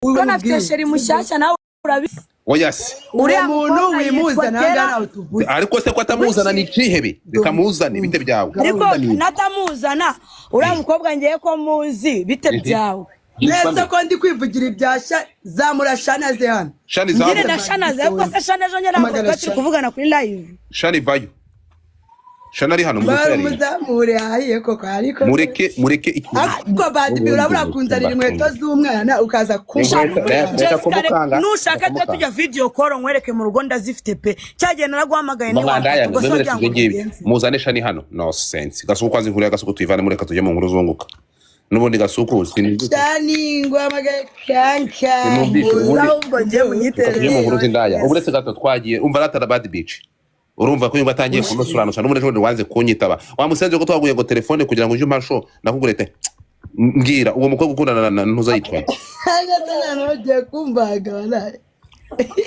Urana afite sheri mushyashya nawe urabizi. Oya se. Uriya muntu wimuzana ngana utuvuze. Ariko se ko atamuzana ni cihebe. Reka muzane bite byawe. Ariko natamuzana uriya mukobwa ngiye ko muzi bite byawe. Neza ko ndi kwivugira ibyashya zamura Shana ze hano. Shani zamu. Ngire na Shana ze ko se Shana ejo nyara turi kuvugana kuri live. Shani vayo. Shana ari hano mu gutera. Muzamure ahiye koko ariko. Mureke iki. Ariko badi urabura kunzanira inkweto z'umwana ukaza kushaka. Nushaka cyo tujya video call nkwereke mu rugo ndazifite pe. Cyagiye naraguhamagaye ni wanda. Muzane Shani hano. No sense. Gasuko kwazi nkuru gasuko tuyivane mureka tujye mu nkuru zunguka. Nubundi gasuko Shani ngwamagaye kanka. Uzahubwo ngiye munyiterere. Mu nkuru zindaya. Uburetse gato twagiye umva ratara bad beach. Urumva ko batangiye kumusuranusa n'umuntu ejo wanze kunyitaba wamusenze ko twaguye ngo telefone kugira ngo uje mpasho nakugurete mbwira uwo mukobwa ukundana na ntuzayitwa ngiye kumbaga walaye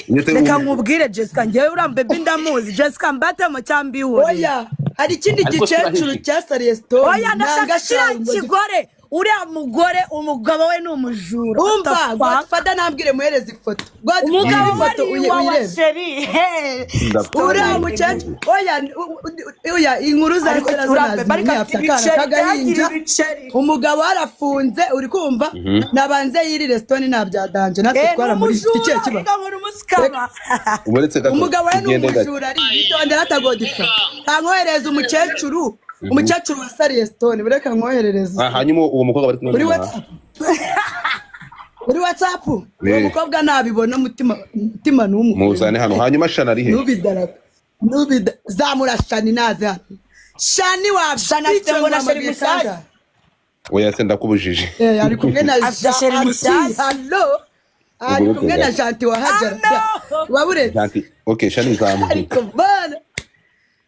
reka nkubwire Jessica ngiye urambe bindamuzi Jessica mbatemo cyambiwe oya hari ikindi gicecuru cyasariye story oya ndashaka kigore uriya mugore umugabo we n'umujura umva Godfather nambwire muhereze ifoto umugabo wa sheri uriya mucacu oya inkuru za kagahinja umugabo arafunze uri kumva nabanze yiri restaurant nabyadanje natwe twara muri ikihe kiba umugabo we n'umujura ari bitondera atagodifa nkohereza umukecuru umukecuru wasariye stone bureka nkoherereza hanyuma uwo mukobwa bari kumwe muri WhatsApp uwo mukobwa nabibona mutima n'umwe muzane hano hanyuma Shana ari he nubida zamura Shani naze hano Shani wa Shana ngo na sheri mushaje oya se ndakubujije ari kumwe na sheri mushaje hallo ari kumwe na Janti wa Hajara wabure Janti okay Shani zamu ariko bana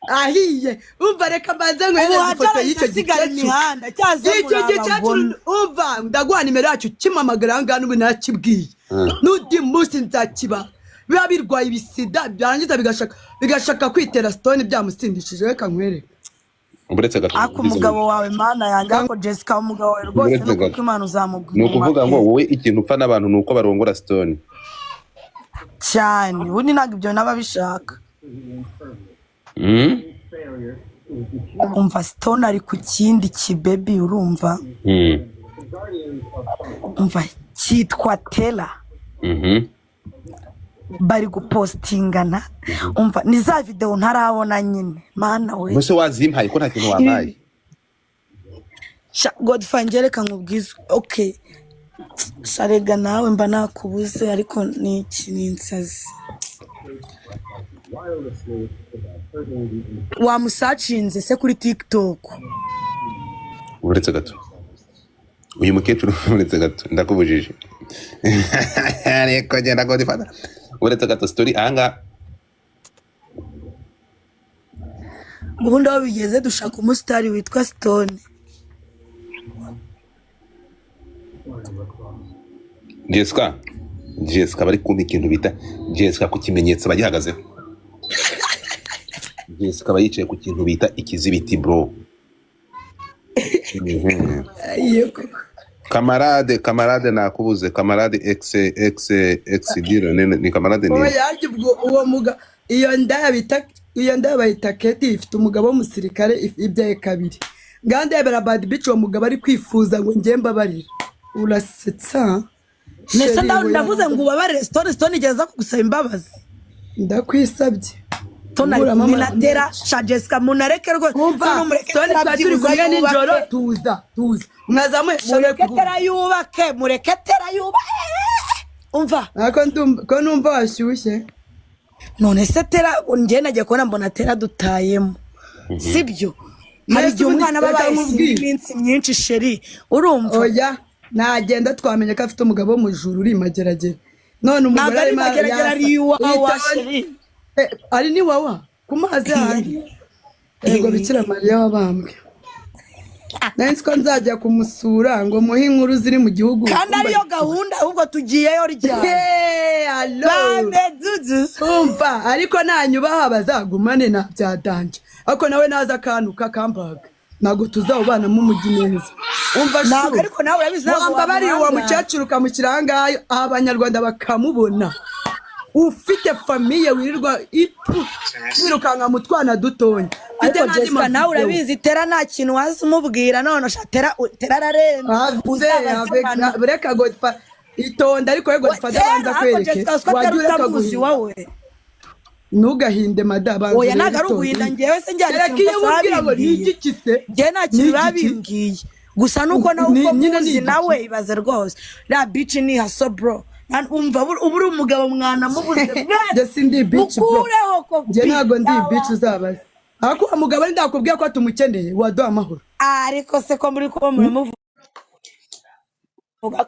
ahiye umva reka banze ngo ifoto y'icyo gicecuru umva ndaguha nimero yacu kimamagara ngana ubu nakibwiye n'undi munsi nzakiba biba birwaye ibisida byarangiza bigashaka kwitera stone byamusindishije reka nkwereke umuretse gato ako umugabo wawe mana yanjye ako Jessica umugabo wawe rwose nuko Imana uzamubwira nukuvuga ngo wowe ikintu upfa n'abantu nuko barongora stone cyane ubundi ntabwo ibyo nababishaka umva stone ari ku kindi kibebi urumva umva cyitwa Tela bari gupostingana umva ni za video ntarabona nyine mana we Mose wazimpaye ko nta kintu wampaye Godfather ngereka nkubwiza okay sarega nawe mba nakubuze ariko ni insazi wamusacinze se kuri TikTok uretse gato uyu mukecuru uretse gato ndakubujije ariko genda Godfather uretse gato story anga ubundi aho bigeze dushaka umusitari witwa Stone Jessica bari kumpa ikintu bita Jessica ku kimenyetso bagihagazeho Jessica bayicaye ku kintu bita ikizibiti bro kamarade nakubuze kamarade ex diro ni kamarade ni uwo muga iyo ndaya bayita Keti ifite umugabo w'umusirikare ibyaye kabiri ngandebera bad bitch uwo mugabo ari kwifuza ngo ngiye mbabarira urasetsa nese ndavuze ngo ubabare Stone igeza kugusaba imbabazi ndakwisabye Tona minatera Jessica munareke rwo Stone twaturi kumwe n'ijoro tuza mwazamuye mureketera yubake umva ko numva washyushye none se Tera ngiye nagiye kubona mbona Tera dutayemo sibyo hari igihe umwana babaye iminsi myinshi sheri urumva oya nagenda twamenye ko afite umugabo w'umujuru uri mageragere none umugore ari mageragere ari wa sheri ari ni wawa ku mazi ahandi yego Bikira Mariya wabambwe nzi ko nzajya kumusura ngo muhe inkuru ziri mu gihugu kandi ariyo gahunda ahubwo tugiyeyo ryane umva ariko nanyubaha bazagumane na byadanje ariko nawe naza akantu kakambaga ntabwo tuzawubana mu mujyi neza umva ntabwo shuru ariko nawe urabizi ntabwo wamba bari uwo wamuhanga. mukecuru ukamushyira ahangaha abanyarwanda bakamubona ufite famiye wirirwa wirukanka mu twana dutonya ariko Jessica nawe urabizi tera nta kintu wazi umubwira none tera ararenze reka Godfa itonda ariko we Godfa ndabanza kwereke wagiye ureka wowe ntugahinde madabanza oya ntago ari uguhinda njyewe se njyana reka iyo ubwira ngo ni iki se njye nta kintu urabimbwiye gusa nuko nawe uko muzi nawe ibaze rwose la bitch ni haso bro umva uburi umugabo mwana mubuze njye sindi bitch bro njye ntago ndi bitch uzabaza ako umugabo ari ndakubwiye ko tumukeneye waduha amahoro ariko se ko muri ko muramuvuga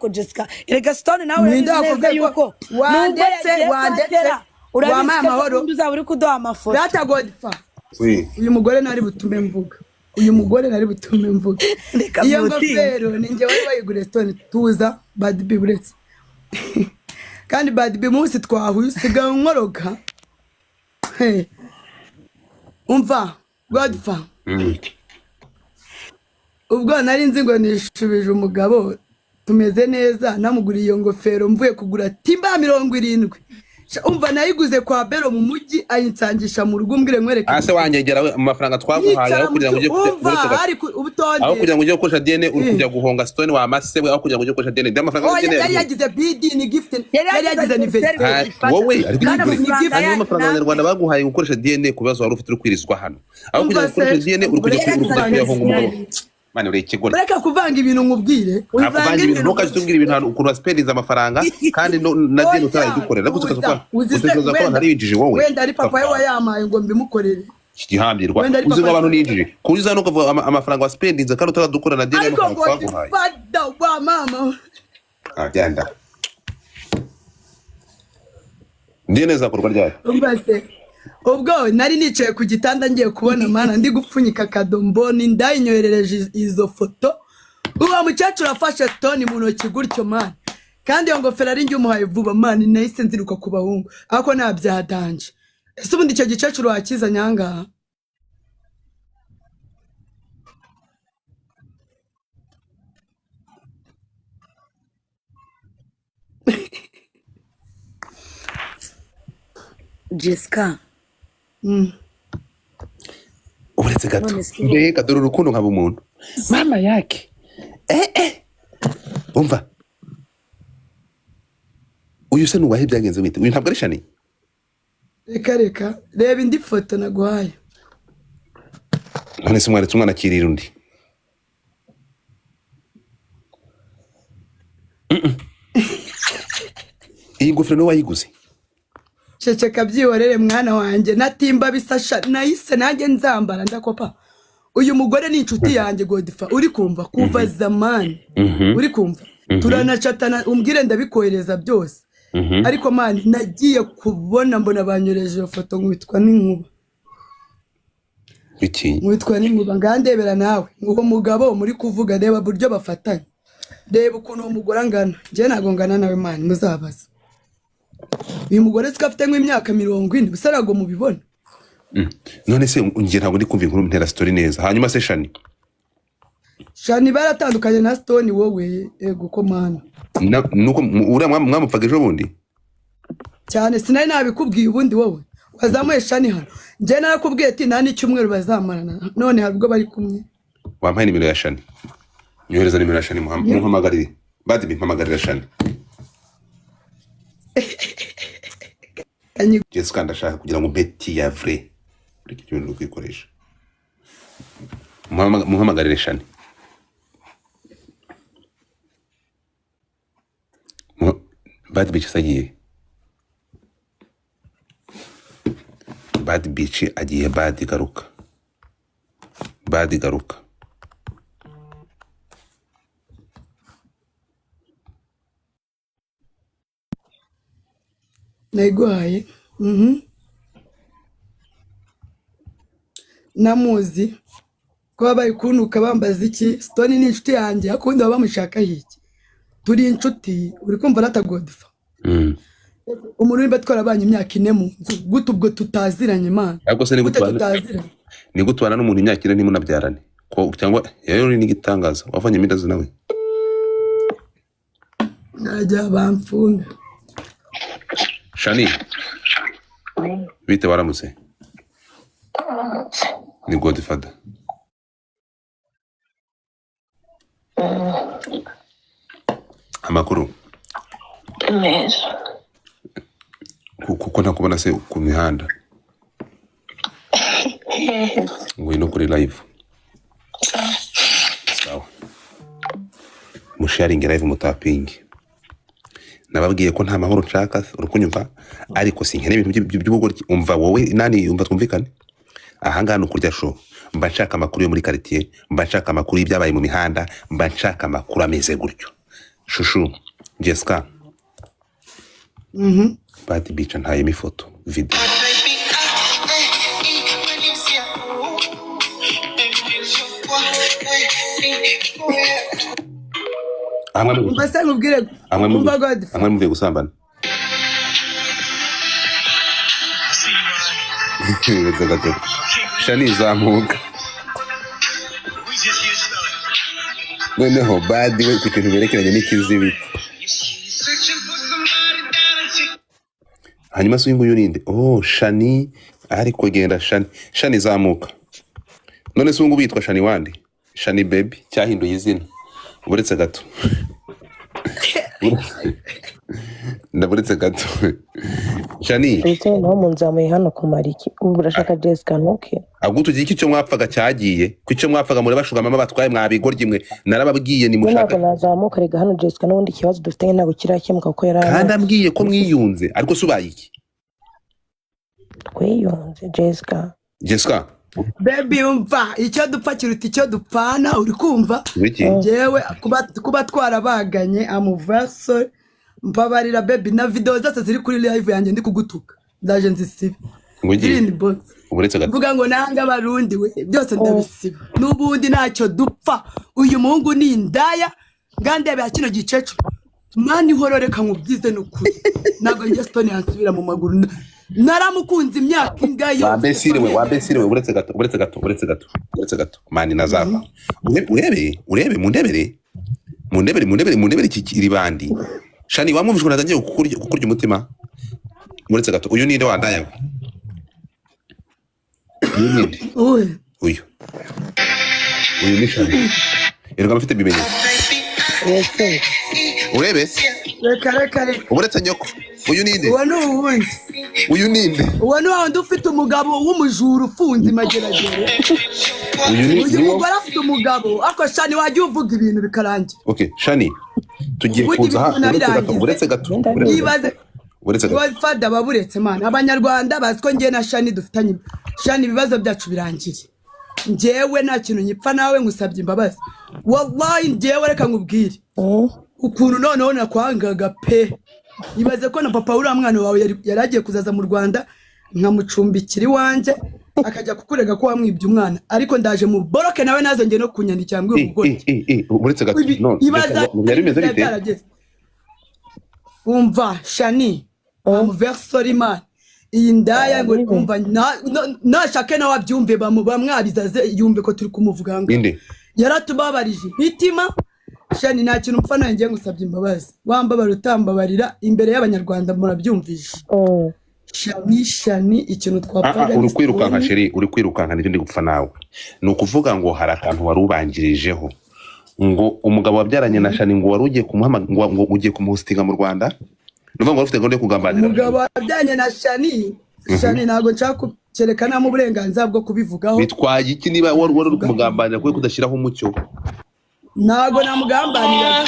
ko Jessica erega Stone nawe neza yuko wandetse urabizi amahoro uzaba uri kuduha amafoto Data Godfa uyu mugore nari butume mvuga iyo ngofero ni njye wari bayigure Stone tuza Bad B buretse kandi Bad B munsi twahuye usigaye nkoroka umva Godfa ubwo nari nzi ngo nishubije umugabo tumeze neza namuguriye iyo ngofero mvuye kugura timba 70 umva nayiguze kwa Bero mu mujyi ayinsangisha mu rugo mbwire nkwereke ase wanyegera we amafaranga twaguhaye aho kugira ngo ujye aho kugira ngo ujye gukoresha DNA uri kujya guhonga Stone wa mase we aho kugira ngo ujye gukoresha DNA amafaranga DNA yari yagize BD ni gift yari yagize anniversary wowe ariko ni amafaranga y'Abanyarwanda baguhaye gukoresha DNA kubazo wari ufite uri kwirizwa hano aho kugira ngo ukoreshe DNA uri kujya kuyahonga umugabo mane uri ikigore reka kuvanga ibintu nkubwire uvanga ibintu ntukaje tubwira ibintu ukuntu waspendinza amafaranga kandi na DNA utarayidukorera gusa ukaza ko ntari yinjije wowe wenda ari papa we wayamaye ngo mbimukorere igihambirwa uzi ngo abantu ninjije kuza no kuva amafaranga waspendinza kandi utadukora na DNA amafaranga twaguhaye fada wa mama agenda DNA zakorwa ryari umbase ubwo nari nicaye ku gitanda ngiye kubona mana ndi gupfunyika kadombo ni ndayinyoherereje izo foto uwo mukecuru afashe Stone mu ntoki gutyo mana kandi iyo ngofero ari njye umuhaye vuba mana nahise nziruka ku bahungu ako nabyadanje ese ubundi icyo gicecuru wakiza nyangaha Jessica uretse gato mbega dore urukundo nkaba umuntu mama yake umva uyu se nuwahe byagenze wite uyu ntabwo ari Shani reka reba indi foto naguhaye none se mwaretse umwana akirira undi iyi ngofero niwe wayiguze ceceka byihorere mwana wanjye natimba bisasha nahise nanjye nzambara ndakopa uyu mugore ni inshuti yanjye Godfa uri kumva kuva zamani uri kumva turanacatana umbwire ndabikohereza byose ariko mani nagiye kubona mbona banyoreje iyo foto nkubitwa n'inkuba nkubitwa n'inkuba ngandebera nawe uwo mugabo muri kuvuga reba buryo bafatanye reba ukuntu uwo mugore angana njye ntabwo ngana nawe mani muzabaza uyu mugore siko afite nk'imyaka 40 busarago mubibona none se ngiye ntabwo ndi kumva inkuru ntera Story neza hanyuma se Shani baratandukanye na Stone wowe ego ko mana nuko ura mwamupfaga ejo bundi cyane sinari nabikubwiye ubundi wowe wazamuye Shani hano njye narakubwiye ati nta n'icyumweru bazamarana none hari ubwo bari kumwe wampaye nimero ya Shani nyohereza nimero ya Shani muhamagarire Bad B mpamagarira Shani Jessica ndashaka kugira ngo beti ya vrai ureke cyo no kwikoresha muhamagarire Shani Bad Bitch agiye Bad Bitch agiye Bad garuka nayiguhaye namuzi ko bari kunuka bambaza iki Stone ni inshuti yanjye akundi baba bamushaka hiki turi inshuti uri kumva Data Godfa umuntu uri batwarabanye imyaka 4 mu nzu gute ubwo tutaziranye mana ariko se ni gutubana n'umuntu imyaka 4 ntimunabyarane ko cyangwa yari n'igitangaza wavanye imidazi nawe najya bamfunga Shani bite waramutse ni Godfather amakuru kuko ntakubona se ku mihanda ngwino kuri live sawa musharinge live mutapingi nababwiye ko nta mahoro nshaka urukunyumva ariko sinkene ibintu by'ubugoryi umva wowe nani umva twumvikane ahanga hano kurya show mba nshaka amakuru yo muri quartier mba nshaka amakuru y'ibyabaye mu mihanda mba nshaka amakuru ameze gutyo shushu Jessica Bad Bitch ntaye ifoto video mbese nkubwire umva Godfather amwe muvuye gusambana Shani zamuka noneho Bad we ku kintu berekeranye n'ikizibiti hanyuma se uyu ninde Shani ariko genda Shani zamuka none se ubu bitwa Shani wandi Shani baby cyahinduye izina uretse gato ndaburetse gato Shani ese naho munzamuye hano kumariki ubu urashaka Jessica ntuke agutugiye iki cyo mwapfaga cyagiye ku cyo mwapfaga muri bashugamama batwaye mwabigorye mwe narababwiye ni mushaka ntabwo nazamuka rega hano Jessica n'ubundi kibazo dufite ntabwo kirakemuka ko yari kandi ambwiye ko mwiyunze ariko subaye iki twiyunze Jessica baby umva icyo dupfa kiruta icyo dupfana uri kumva jewe kuba twarabaganye amuverso mbabarira baby na video zose ziri kuri live yanjye ndi kugutuka ndaje nzisibe green box uretse gato vuga ngo nanga barundi we byose ndabisiba n'ubundi ntacyo dupfa uyu muhungu ni indaya ngandebe ya kino gicecu mani hororeka nkubwize n'ukuri nago nge Stone yansubira mu maguru naramukunze imyaka ingayo wambesire we uretse gato mani nazava urebe mundebere iki ribandi Shani wamwumvishwe natangiye kukurya umutima uretse gato uyu ninde wandaya uyu ni Shani erega bafite bimenyetso urebe reka uretse nyoko uyu ninde uyu ninde uwo ni wundi ufite umugabo w'umujura ufunze imageragere uyu mugore afite umugabo ako Shani wajya uvuga ibintu bikarangira Shani tugiye kuza uretse gato Godfather baburetse mana abanyarwanda baziko ngiye na Shani dufitanye Shani ibibazo byacu birangiye ngewe nta kintu nyipfa nawe ngusabye imbabazi wallahi ngewe reka nkubwire ukuntu noneho nakwangaga pe ibaze ko na papa uriya mwana wawe yaragiye kuzaza mu Rwanda nkamucumbikira iwanjye akajya kukurega ko wamwibye umwana ariko ndaje mu boroke nawe nazongeye no kunyandikira mbwe ubugore uretse gato byari bimeze bite umva Shani amuversori man iyi ndaya ngo umva nashake nawe abyumve bamwabizaze yumve ko turi kumuvuga ngo yaratubabarije mitima Shani nta kintu mpfa nawe ngiye ngusabye imbabazi wambabara utambabarira imbere y'abanyarwanda murabyumvisha Shani ikintu twapfaga uri kwirukanka Sheri uri kwirukanka n'ibindi gupfa nawe ni ukuvuga ngo hari akantu wari ubangirijeho ngo umugabo wabyaranye na Shani ngo wari ugiye ngo ugiye kumuhostinga mu Rwanda nuvuga ngo ufite gahunda yo kugambanira umugabo wabyaranye na Shani ntago nshaka cyerekana mu burenganzira bwo kubivugaho bitwaye iki niba wari uri kumugambanira kuko kudashyiraho umucyo ntago namugambanira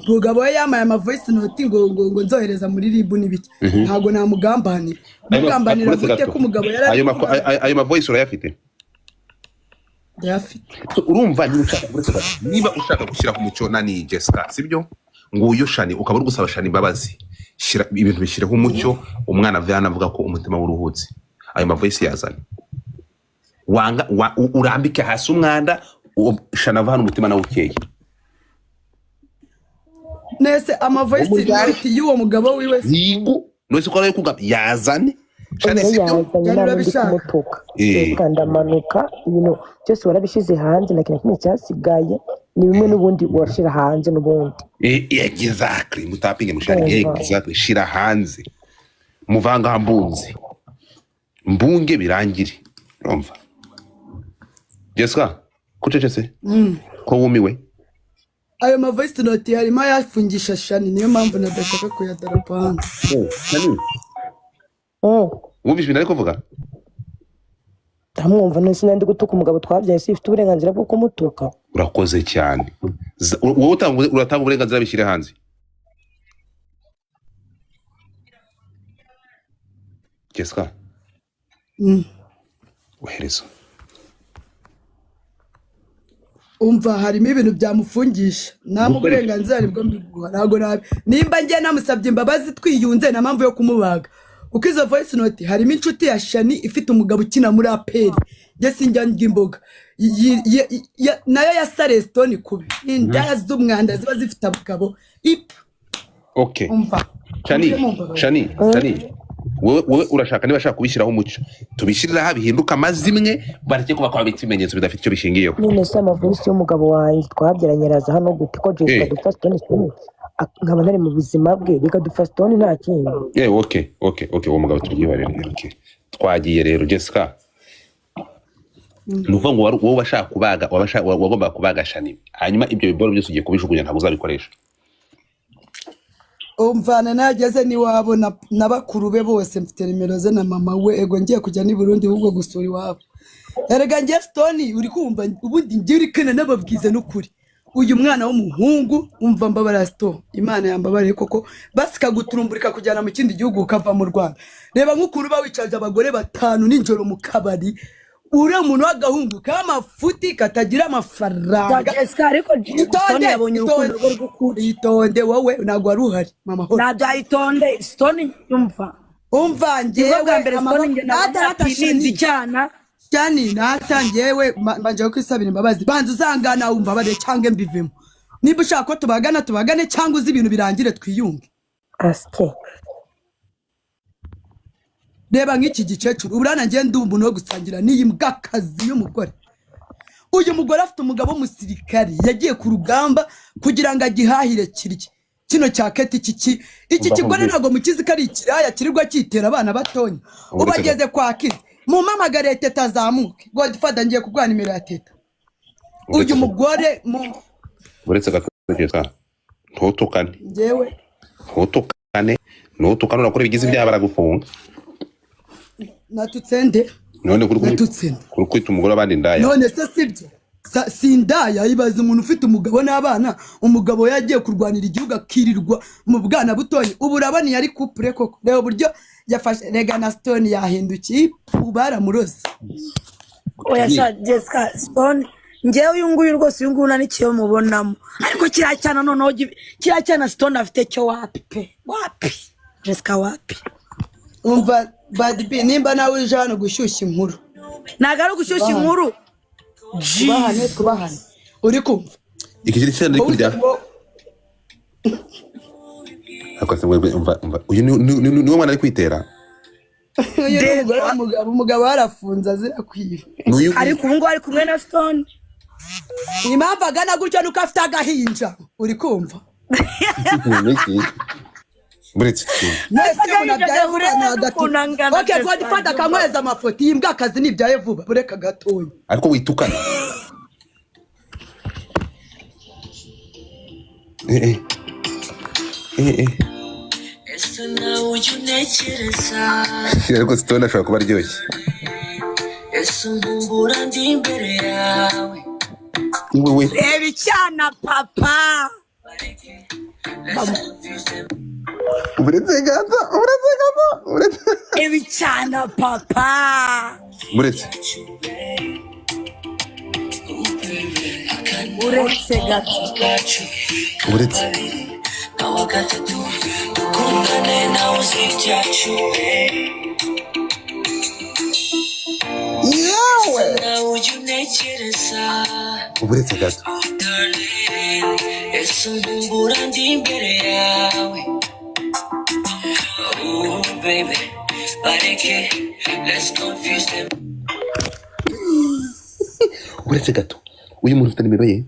umugabo we yamaye ama voice note ngo nzohereza muri ribu n'ibiki ntago namugambanira mugambanira gute ko umugabo yari ayo ma voice urayafite yafite urumva niba ushaka gushyira ku mucyo nani Jessica sibyo nguyu Shani ukaba uri gusaba Shani imbabazi shira ibintu bishyireho umucyo umwana avana avuga ko umutima w'uruhutse ayo ma voice yazanye urambike hasi umwanda Shani avana umutima nawe ukeye nese ama voice note y'uwo mugabo wiwe yigo nose ko arayo kugaba yazane Shani oya sibyo yazanye Cyane inama ndi urabishaka. kumutuka Eh. ndamanuka ibintu byose warabishyize hanze nta kintu kimwe cyasigaye ni bimwe n'ubundi washira hanze n'ubundi Exactly mutapinge mushari exactly shira hanze muvanga mbunzi mbunge birangire urumva Jessica kucecetse ko wumiwe Ayo ma voice note harimo ayafungisha Shani niyo mpamvu nadashaka kuyadarapo hanze. Shani wumvise ibintu ari kuvuga ndamwumva none sinandi gutuka umugabo twabyaye sifite uburenganzira bwo kumutuka urakoze cyane wowe uratanga uburenganzira bishyire hanze Jessica ohereza Umva harimo ibintu byamufungisha nta burenganzira aribwo mbiguha ntago nabi nimba ngiye namusabye imbabazi twiyunze na mpamvu yo kumubaga uko izo voice note harimo inshuti ya Shani ifite umugabo ukina muri aperi njye sinjya ndya imboga nayo ya Sarestone kubi indaya z'umwanda ziba zifite abagabo okay umva Shani wowe urashaka niba ashaka kubishyiraho umuco tubishyiriraho bihinduka amazimwe bareke kuba kwa ibimenyetso bidafite icyo bishingiyeho none se amavurisi y'umugabo wanjye twabyaranye araza hano gute ko Jessica dupfa Stone nkaba ntari mu buzima bwe reka dupfa Stone nta kindi okay uwo mugabo tubyihorere okay twagiye rero Jessica nuvuga ngo wowe washaka kubaga wagomba kubaga Shani hanyuma ibyo biboro byose ugiye kubijugunya ntabwo uzabikoresha umvana nageze niwabo na bakuru be bose mfite nimero ze na mama we ego ngiye kujya ni Burundi ahubwo gusura iwabo erega ngiye Stone uri kumva ubundi ngiye uri kana nababwize n'ukuri uyu mwana w'umuhungu umva mbabara Stone Imana yambabariye koko basika guturumburika kujyana mu kindi gihugu ukava mu Rwanda reba nk'ukuru bawicaje abagore 5 ninjoro mu kabari uriya muntu w'agahungu k'amafuti katagira amafaranga ariko Stone yabonye urukundo rwo gukura itonde wowe ntabwo wari uhari mama hose ntabyayitonde Stone umva njyewe bwa mbere Stone njye natinzi cyana cyane natangiyewe mbanje kwisabira imbabazi banza uzangana wumva bare cyangwa mbivemo niba ushaka ko tubagane cyangwa uzi ibintu birangire twiyunge aske reba nk'iki gicecuru uburana ngiye ndumva no gusangira n'iyi mbwakazi y'umugore uyu mugore afite umugabo w'umusirikari yagiye ku rugamba kugira ngo agihahire kirye kino cya keti iki kigore ntago mukizi ko ari ikiraya kirirwa kitera abana batonya ubageze kwa kizi mu mamagare teta zamuke Godfather ngiye kugwana nimero ya teta uyu mugore uretse gategeka ntutukane njyewe ntutukane urakora ibigize ibyaha baragufunga natutsende none kuri kwita umugore abandi ndaya none se sibyo sindaya ibaza umuntu ufite umugabo n'abana umugabo yagiye kurwanira igihugu akirirwa mu bwana butoyi ubu urabaniye ari couple koko reba buryo yafashe rega na Stone yahindukiye baramuroze oya sha Jessica Stone ngewe uyu nguyu rwose uyu nguyu nanikiyo mubonamo ariko kiracyana noneho kiracyana Stone afite cyo wapi Jessica wapi umva Bad B nimba nawe uje hano gushyushya inkuru ntago ari gushyushya inkuru kubahane uri kumva iki kiri cyane kurya akose umva uyu ni mwana ari kwitera umugabo yarafunze azira kwiba ariko ubu ngubu ari kumwe na Stone impamvu agana gutyo nuko afite agahinja uri kumva buretse okay Godfather kamweza amafoto yimbwa akazi nibyaye vuba bureka gatoya ariko witukana ariko Stone ashobora kuba aryoshye wowe reba icyana papa uretse gato reba icyana papa uretse gato uretse gato uretse gato uyu muntu ufite nimero ye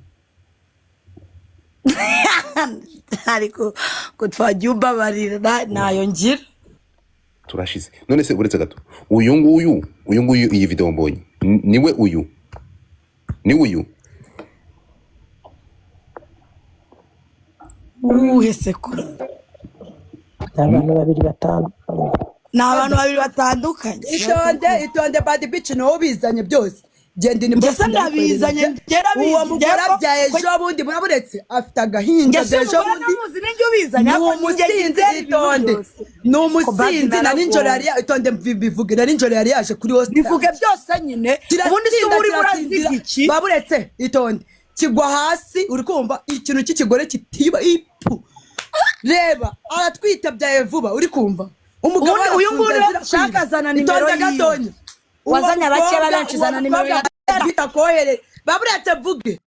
ariko ko twagiye ubabarira nayo ngira turashize none se uretse gato uyu nguyu iyi video mbonye niwe uyu uhese ko abantu babiri batandukanye ni abantu babiri batandukanye itonde bad bitch no bizanye byose genda ni mbese ndabizanye uwo mugore abyaye ejo bundi muraburetse afite agahinda ejo bundi umusinzi itonde ni umusinzi na ninjoro yari itonde bivuge na ninjoro yari yaje kuri hose bivuge byose nyine ubundi se uri buraziga iki baburetse itonde kigwa hasi uri kumva ikintu cy'ikigore kitiba ipu reba aratwita byaye vuba uri kumva umugabo uyu nguyu shakazana nimero yiwe wazanya bake baranchizana nimero ya bitakohere baburetse vuge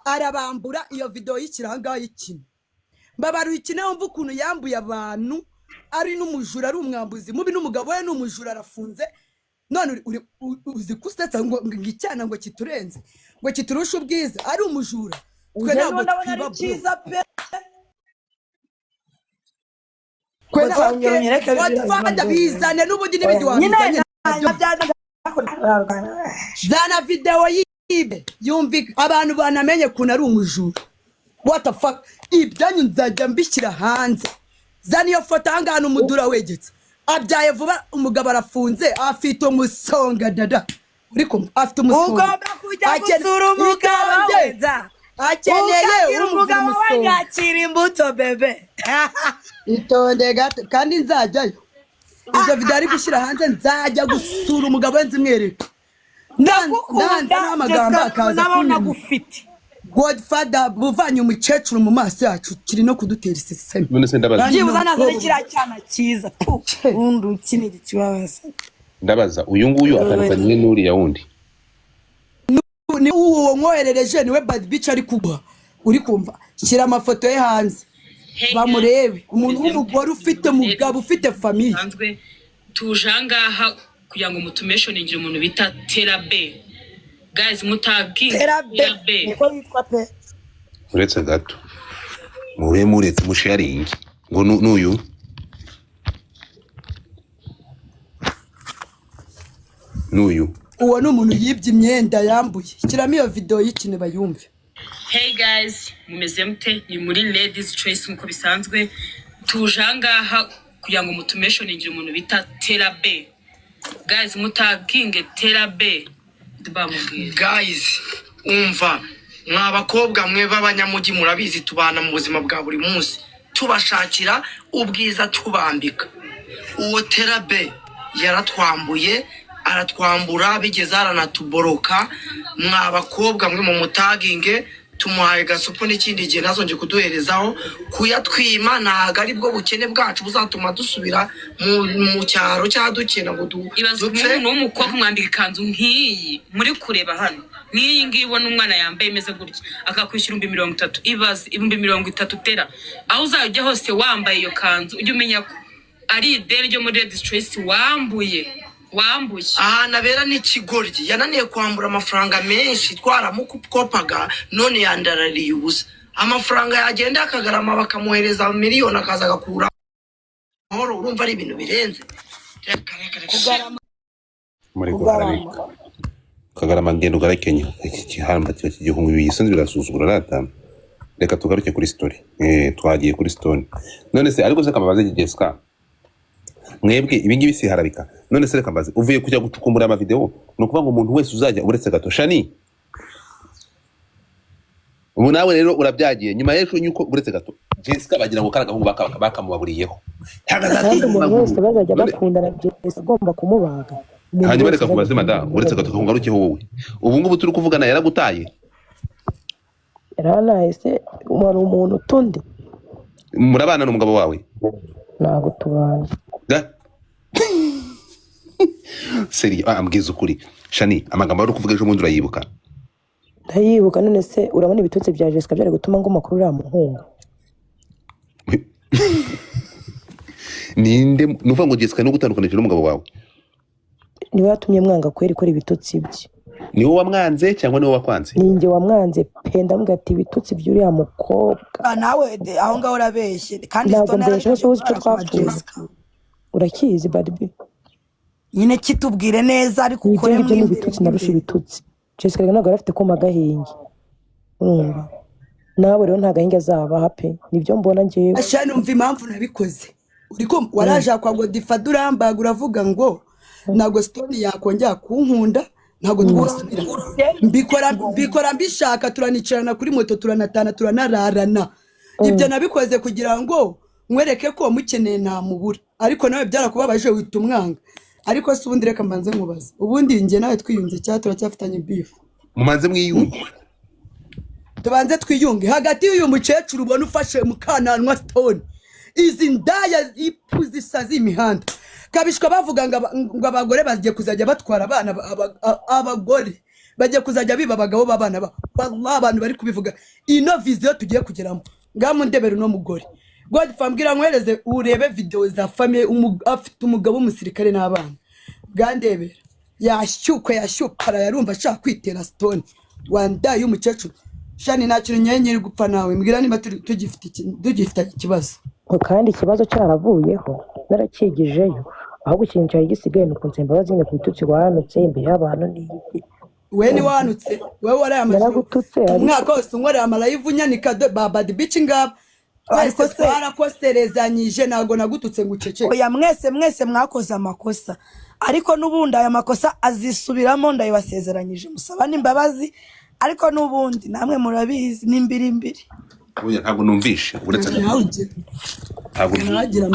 arabambura iyo video y'ikiranga y'ikino mbabaru ikine wumva ukuntu yambuye abantu ari n'umujura ari umwambuzi mubi n'umugabo we n'umujura arafunze none uzi kusetsa ngo icyana ngo kiturenze ngo kiturusha ubwiza ari umujura twe ntabwo twibabura cyiza pe Wadfanda bizane n'ubundi n'ibindi wabizanye zana video yibe yumvika abantu banamenye kuna ari umujura what the fuck ibyanyu nzajya mbishyira hanze zana iyo foto hangana umudura wegetse abyaye vuba umugabo arafunze afite umusonga dada uri kumva afite umusonga ugomba kujya gusura umugabo weza akeneye umugabo we yakira imbuto bebe itonde gato kandi nzajyayo izo video ari gushyira hanze nzajya gusura umugabo we nzimwereka ndagukunda n'amagambo akaza nagufite Godfather buvanye umukecuru mu maso yacu kiri no kudutera iseseme none se ndabaza byibuza nazana kiriya cyana cyiza ubundi ukinira ikibabaza ndabaza uyu nguyu atandukanye n'uriya wundi ni uwo mwoherereje niwe bad bitch ari kugwa uri kumva shyira amafoto ye hanze bamurebe umuntu w'umugore ufite umugabo ufite famille tujangaha kugira ngo mutumeshoningira umuntu bita Terabe guys mutagi Terabe niko yitwa pe uretse gato mube muretse musharing ngo n'uyu uwo ni umuntu yibye imyenda yambuye shyiramo iyo video y'ikine bayumve. Hey guys mumeze mute ni muri ladies choice nkuko bisanzwe tujangaha kugira ngo mutumeshoningira umuntu bita Terabe guys mutaginge Terabe dubamubwira guys umva mwabakobwa mwe b'abanyamugi murabizi tubana mu buzima bwa buri munsi tubashakira ubwiza tubambika uwo Terabe yaratwambuye aratwambura bigeze aranatuboroka mwabakobwa mwe mu mutaginge tumuhaye gasopo n'ikindi gihe nazonje kuduherezaho kuyatwima ntago ari bwo bukene bwacu buzatuma dusubira mu cyaro cyadukena ngo dupfe n'umukobwa mwambika ikanzu nk'iyi muri kureba hano nk'iyi ngiyi ubona umwana yambaye imeze gutya akakwishyura 30 ibaze 30 Tera aho uzajya hose wambaye iyo kanzu ujye umenya ko ari ideni ryo muri Red Stress wambuye aha nabera n'ikigoryi yananiye kwambura amafaranga menshi twaramukopaga none yandarariye ubusa amafaranga yagenda akagarama bakamuhereza miliyoni akaza agakura horo urumva ari ibintu birenze muri kagarama ngendo garakenya iki hamba cy'igihungu biyisanzwe birasuzugura rata reka tugaruke kuri story twagiye kuri story none se ariko se kamabaze Jessica mwebwe ibingibi si harabika none se reka mbaze uvuye kujya gucukumbura ama video no kuvuga ngo umuntu wese uzajya uretse gato Shani ubu nawe rero urabyagiye nyuma y'ejo nyuko uretse gato Jessica bagira ngo karagahungu bakamubaburiyeho umuntu wese bazajya bakundana Jessica agomba kumubaga hanyuma reka kubaze madam uretse gato kungarukeho wowe ubu ngubu turi kuvugana yaragutaye yaranaye se umara umuntu tundi murabana n'umugabo wawe ntago tubana seri ambwiza ukuri Shani amagambo ari kuvuga ejo mundi urayibuka ndayibuka none se urabona ibitutsi bya Jessica byari gutuma ngoma kuri uriya muhungu ninde nuvuga ngo Jessica no gutandukanije n'umugabo wawe niwe yatumye mwanga kweri ikora ibitutsi bye. niwe wamwanze cyangwa niwe wakwanze? Ninjye wamwanze pe, ndamubwira ati ibitutsi by'uriya mukobwa. nawe aho ngaho urabeshye kandi Ntabwo Stone mbeshye, yarabanje wowe icyo gukora kwa twapfuye. Jessica. Urakizi Barbie? nyine kitubwire neza ariko Ibyo ukore ngibyo ni imbere ibitutsi narusha ibitutsi. Jessica rero ntabwo yari afite koma gahingi. Urumva? Nawe rero nta gahingi azabaha pe, nibyo mbona njyewe. ashaka numva impamvu nabikoze uriko waraje kwa Godifa durambaga uravuga ngo ntabwo Stone yakongera kunkunda ntabwo twasubira mbikora mbishaka turanicarana kuri moto turanatana turanararana ibyo nabikoze kugira ngo nkwereke ko mukeneye namubura ariko nawe byarakubabaje wita umwanga ariko se ubundi reka mbanze nkubaza ubundi njye nawe twiyunze cyangwa turacyafitanye beef mumanze mwiyunge tubanze twiyunge hagati y'uyu mukecuru ubona ufashe mukananwa Stone izi ndaya ipuzisa z'imihanda kabishwa bavuga ngo abagore bagiye kuzajya batwara abana abagore bagiye kuzajya biba abagabo b'abana wallahi abantu bari kubivuga ino vision tugiye kugeramo ngamundebera no mugore Godfa mbwira nkwereze urebe video za famille afite umugabo w'umusirikare n'abana bwandebera yashyukara yarumva ashaka kwitera Stone wanda y'umukecuru shani nakiri nyenyeri gupfa nawe mbwira niba tugifite ikibazo Kandi ikibazo cyaravuyeho narakigijeyo ahubwo ikintu cyari gisigaye nuko nsemba bazinye ku bitutsi wanutse imbere y'abantu n'iki. We ni wanutse wewe warayamaje umwaka wose unkorera amalive nyanika Bad Bitch ngaba ariko se warakoserezanyije nago nagututse ngucece. Oya mwese mwakoze amakosa ariko nubundi aya makosa azisubiramo ndayibasezeranyije musabane imbabazi ariko nubundi namwe murabizi nimbiri. Oya ntabwo numvishe uretse ntabwo nagira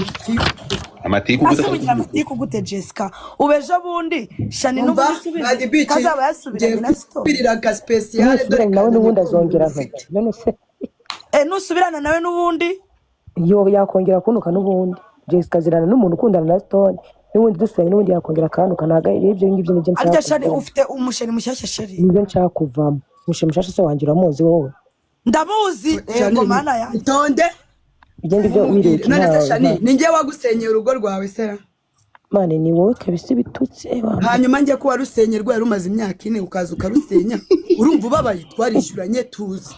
amatiku amatiku gute Jessica ubejo bundi shani n'ubisubize kazaba yasubiranye na Stone birira ga special nawe n'ubundi azongera nkati none se nusubirana nawe n'ubundi yo yakongera kunuka n'ubundi Jessica zirana n'umuntu ukundana na Stone n'ubundi dusubiranye n'ubundi yakongera kanuka naga ibyo ngibyo nibyo nshaka ariko shani ufite umusheri mushyashya sheri nibyo nshaka kuvamo umusheri mushyashya se wangira amuzi wowe ndamuzi ngo mana yanjye itonde ibyo ngibyo wireke none se shani ninjye wagusenyera urugo rwawe sera mane ni wowe kabisa ibitutsi hanyuma njye ko warusenyerwa yarumaze imyaka 4 ukaza ukarusenya urumva ubabaye twarishyuranye tuzi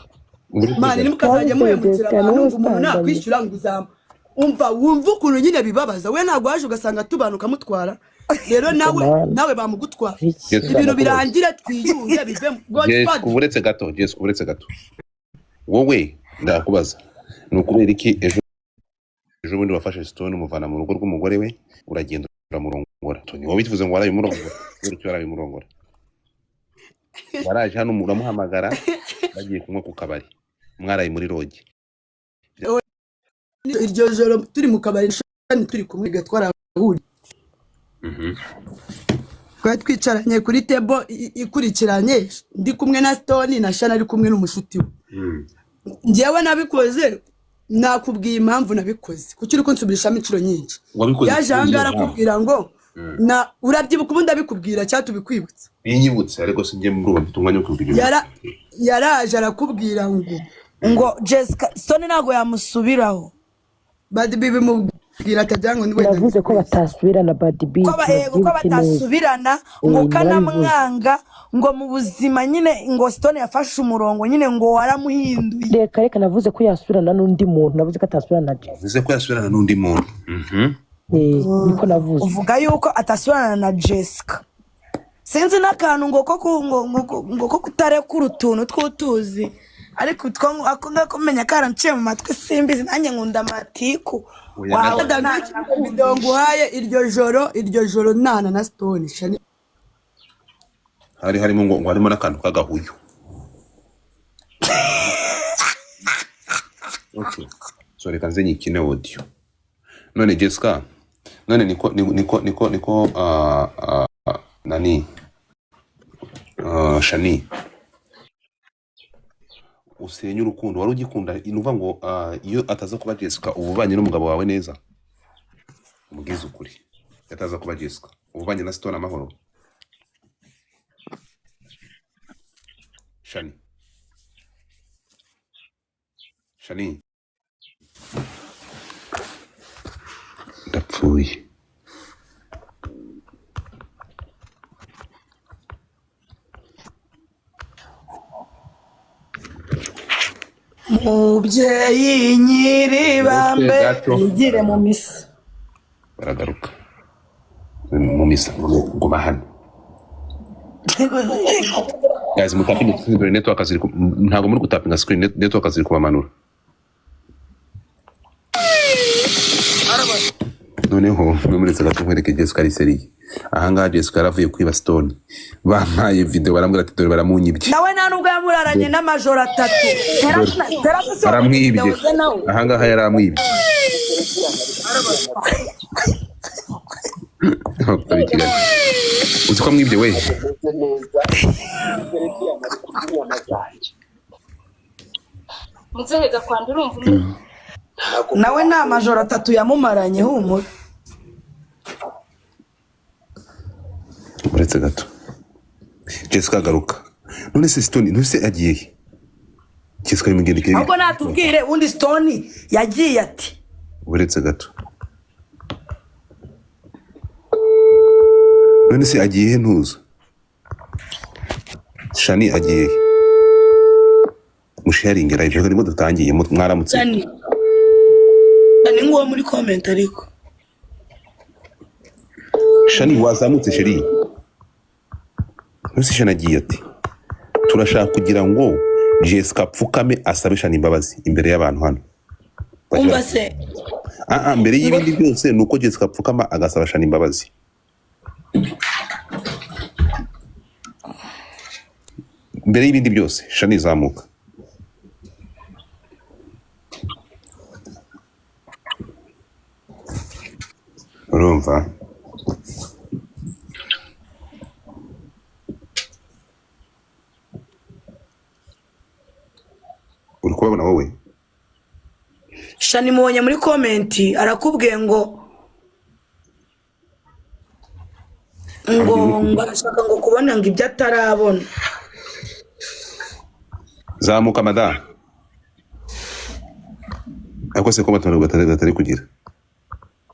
mane nimukazajya muhemukira abantu umuntu nakwishyura ngo uzamba wumva ukuntu nyine bibabaza we ntabwo waje ugasanga tubanuka mutwara rero nawe bamugutwara ibintu birangira twiyunge bive uretse gato wowe ndakubaza ni ukubera iki ejo bundi wafashe Stone umuvana mu rugo rw'umugore we uragenda uramurongora Tony wowe bivuze ngo warayimurongora icyo warayimurongora waraje hano muramuhamagara bagiye kunywa ku kabari mwaraye muri rogi iryo joro turi mu kabari turi kumwe gatwara ahuri kwa twicaranye kuri table ikurikiranye ndi kumwe na Stone na Shana ari kumwe n'umushuti we njyewe nabikoze nakubwiye impamvu nabikoze kuki uri kunsubirishamo inshuro nyinshi yaje hangara kubwira ngo na urabyibuka ubundi abikubwira cyatubikwibutsa binyibutse ariko sinjye muri ubu bitunganya ukubwira yaraje arakubwira ngo Jessica Stone nago yamusubiraho Bad Bibi mubwira atajango ni wenda navuze ko batasubirana Bad Bibi ko batasubirana ngo kana mwanga ngo mu buzima nyine ngo Stone yafashe umurongo nyine ngo waramuhinduye reka navuze ko yasubirana n'undi muntu navuze ko atasubirana na Jessica navuze ko yasubirana n'undi muntu niko navuze uvuga yuko atasubirana na Jessica sinzi n'akantu ngo ko kutarekura utuntu tw'utuzi ariko akunda kumenya karanciye mu matwi simbizi nanjye nkunda amatiku wawe video nguhaye iryo joro nana na Stone shani harimo ngo harimo n'akantu k'agahuyu okay so reka nze nyikine audio none Jessica none niko nani Shani usenya urukundo wari ugikunda inuva ngo iyo ataza kuba Jessica ububanye n'umugabo wawe neza umugize ukuri yataza kuba Jessica ububanye na Stone amahoro Shani ndapfa Ndapfuye. Mubyeyi nyiribambe yigire mu misa. Baragaruka. Mu misa ngoma hano. Guys, mutapinga screen network ziri ntago muri gutapinga screen network ziri kubamanura. Noneho mwemuretse gatumwereke Jessica ari seri. Ahangaha Jessica yaravuye kwiba Stone. Bampaye video barambwira ati dore baramunyibye. Nawe nta nubwo yamuraranye n'amajoro 3. Baramwibye. Ahangaha yaramwibye. Uzi ko mwibye we? Muzehega kwanda urumva nawe nta majoro 3 yamumaranye humura. Uretse gato. Jessica garuka. None se Stone ntuse agiye. Jessica imigendekeye. Ahubwo natubwire undi Stone yagiye ati. Uretse gato. None se agiye ntuza. Shani agiye. Musharingira ibyo arimo dutangiye mwaramutse. Shani ngo muri comment ariko. Shani wazamutse sheri. Nuse Shani agiye ati. Turashaka kugira ngo Jessica apfukame asabe Shani imbabazi imbere y'abantu hano. Umva se. Mbere y'ibindi byose nuko Jessica apfukama agasaba Shani imbabazi. Mbere y'ibindi byose Shani zamuka. Urumva? Uri kubabona wowe? Shani mubonye muri comment arakubwiye ngo arashaka ngo kubona ngo ibyo atarabona. Zamuka mada. Ako se koma tano gatari kugira.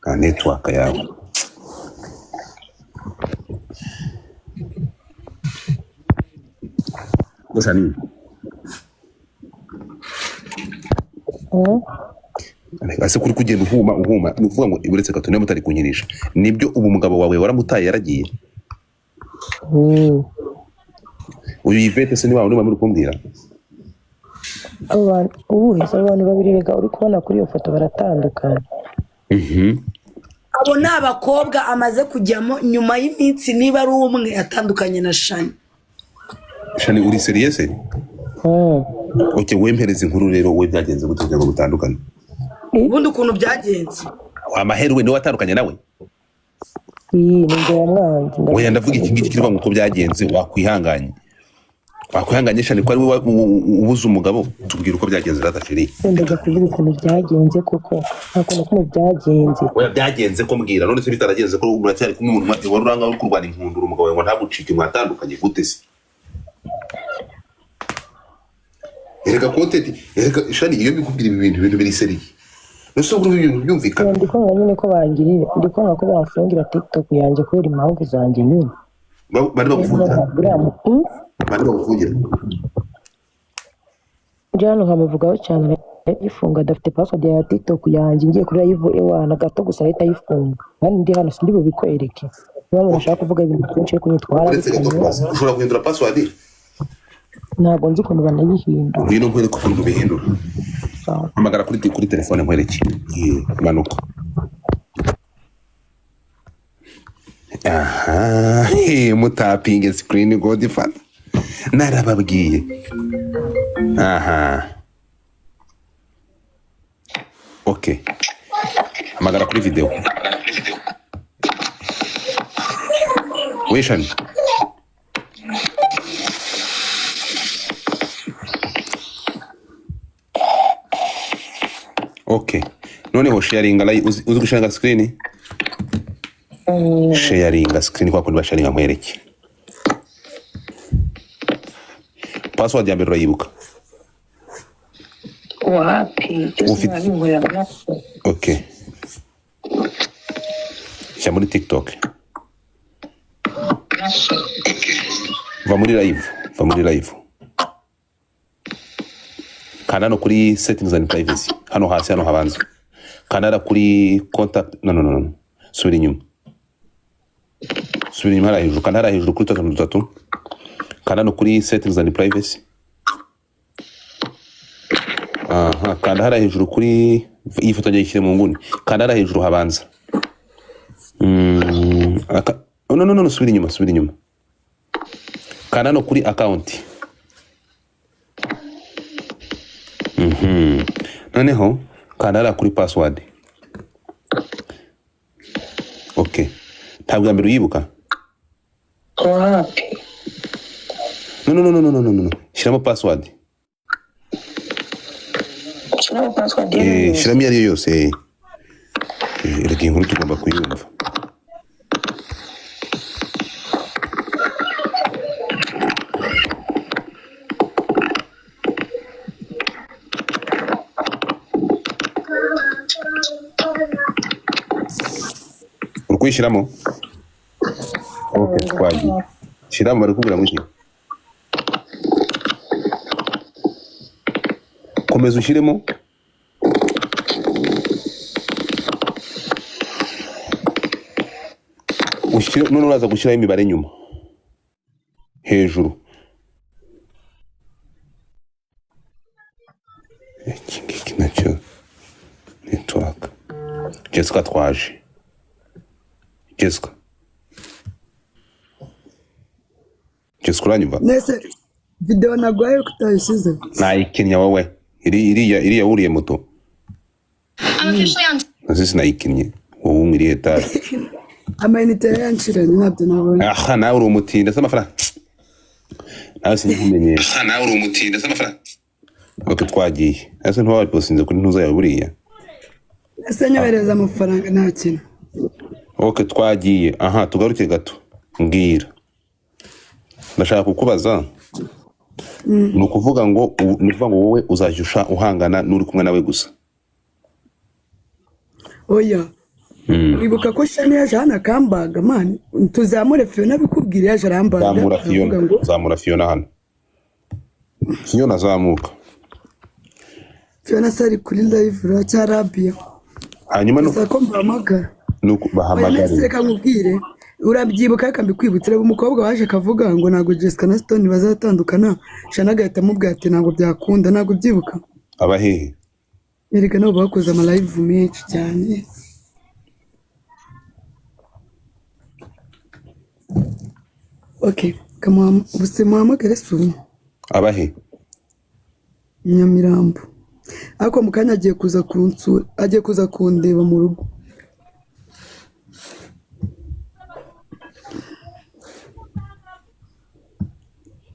Ka network yawe. Gusani. Ase kuri kugenda uhuma nuvuga ngo iburetse gato niyo mutari kunyirisha. Nibyo ubu mugabo wawe waramutaye yaragiye. Uyu Yvette se ni wawe muri kumbwira. Abantu babiri rega uri kubona kuri iyo foto baratandukana. Abo ni abakobwa amaze kujyamo nyuma y'iminsi niba ari umwe atandukanye na Shani. Shani uri serious? Okay, wempereza inkuru rero we byagenze gutuje ngo gutandukana. Ubundi ukuntu byagenze. Amaheru ni watandukanye nawe? Ni nge yamwanze. Oya ndavuga iki ngiki kirwa ngo byagenze wakwihanganye. Wakwihanganye Shani ko ari we ubuza umugabo tubwira uko byagenze radashiri. Ndaga kuvuga ukuntu byagenze kuko ntakuntu byagenze. Oya byagenze ko mbwira none se bitaragenze ko uracyari kumwe umuntu waruranga uri kurwana inkundura umugabo ngo ntagucike mwatandukanye gute se? Erega content erega Shani iyo bikubwira ibintu biri seri. Nose ubwo ibintu byumvikana. Ndiko nyine ko bangirire ndiko ko bafungira TikTok yanjye kubera impamvu zanjye nyine. Bari bagufungira. Bari bagufungira. Jano nkamuvugaho cyane ifunga adafite password ya TikTok yanjye ngiye kuri live ewana gato gusa ahita yifunga. Kandi ndi hano sindi bubikwereke. Niba urashaka kuvuga ibintu byinshi kunyitwara. Ushobora guhindura password? Ntabwo nzi ukuntu banayihindura. Ngwino nkwereke ukuntu ubihindura. Hamagara kuri telefone nkwereke. Manuka. Aha, mutapinge screen Godfather. Narababwiye. Aha. Okay. Hamagara kuri video. Wishani. Okay. Noneho sharing uzi gushanga screen? Sharing screen kwa kundi basharinga nkwereke. Password ya mbere urayibuka? Wapi? Okay. Shyira muri TikTok. Va muri live. Kanda no kuri settings and privacy. Hano hasi hano habanza. Kanda kuri contact. No. Subira inyuma hara hejuru. Kanda hara hejuru kuri 3. Kanda no kuri settings and privacy. Aha, kanda hara hejuru kuri iyi foto njye mu nguni. Kanda hara hejuru habanza. No, subira inyuma. Kanda no kuri account. Noneho kanda hara kuri password. Okay. Ntabwo mbere uyibuka? No. Shiramo password. Shiramo yari yose. Reka inkuru tugomba kuyumva. Urukwishyiramo? Okay, twagiye. Shiramo bari kubwira ngo iki? Komeza ushiremo. None uraza gushyiraho imibare nyuma hejuru. Iki nacyo network. Jessica twaje. Jessica uranyumva? Nese video nagwaye kutayisize. Nayikinnye wowe. Iriya uriye moto. Nasi nayikinnye. Wowe umiriye tari. Amayinite yanshiranye nabyo nabonye. Aha, nawe uri umutinde s'amafaranga. Nawe sinkumenye. Okay, twagiye. Ese ntwari posinze kuri ntuza yawe buriya. Ese nyobereza amafaranga nta kintu. Okay, twagiye. Aha, tugaruke gato. Mbwira. Ndashaka kukubaza. Nukuvuga ngo wowe uzajya uhangana n'uri kumwe nawe gusa. Oya. Wibuka ko Shani yaje hano akambaga mani. Tuzamure Fiona bikubwira yaje arambaga. Zamura Fiona hano. Fiona zamuka. Fiona sari kuri live racyarabia. Hanyuma no ko mbamagara. Nuko bahamagara. Reka nkubwire. Urabyibuka akambikwibutira umukobwa waje kavuga ngo nago Jessica na Stone bazatandukana. Shana agahita amubwira ati ntago byakunda, ntago byibuka. Abahehe. Erega nabo bakoze ama live menshi cyane. Okay, kama buse muhamagare sumu. Abahe? Nyamirambo. Ako mukanya agiye kuza kunsura, agiye kuza kundeba mu rugo.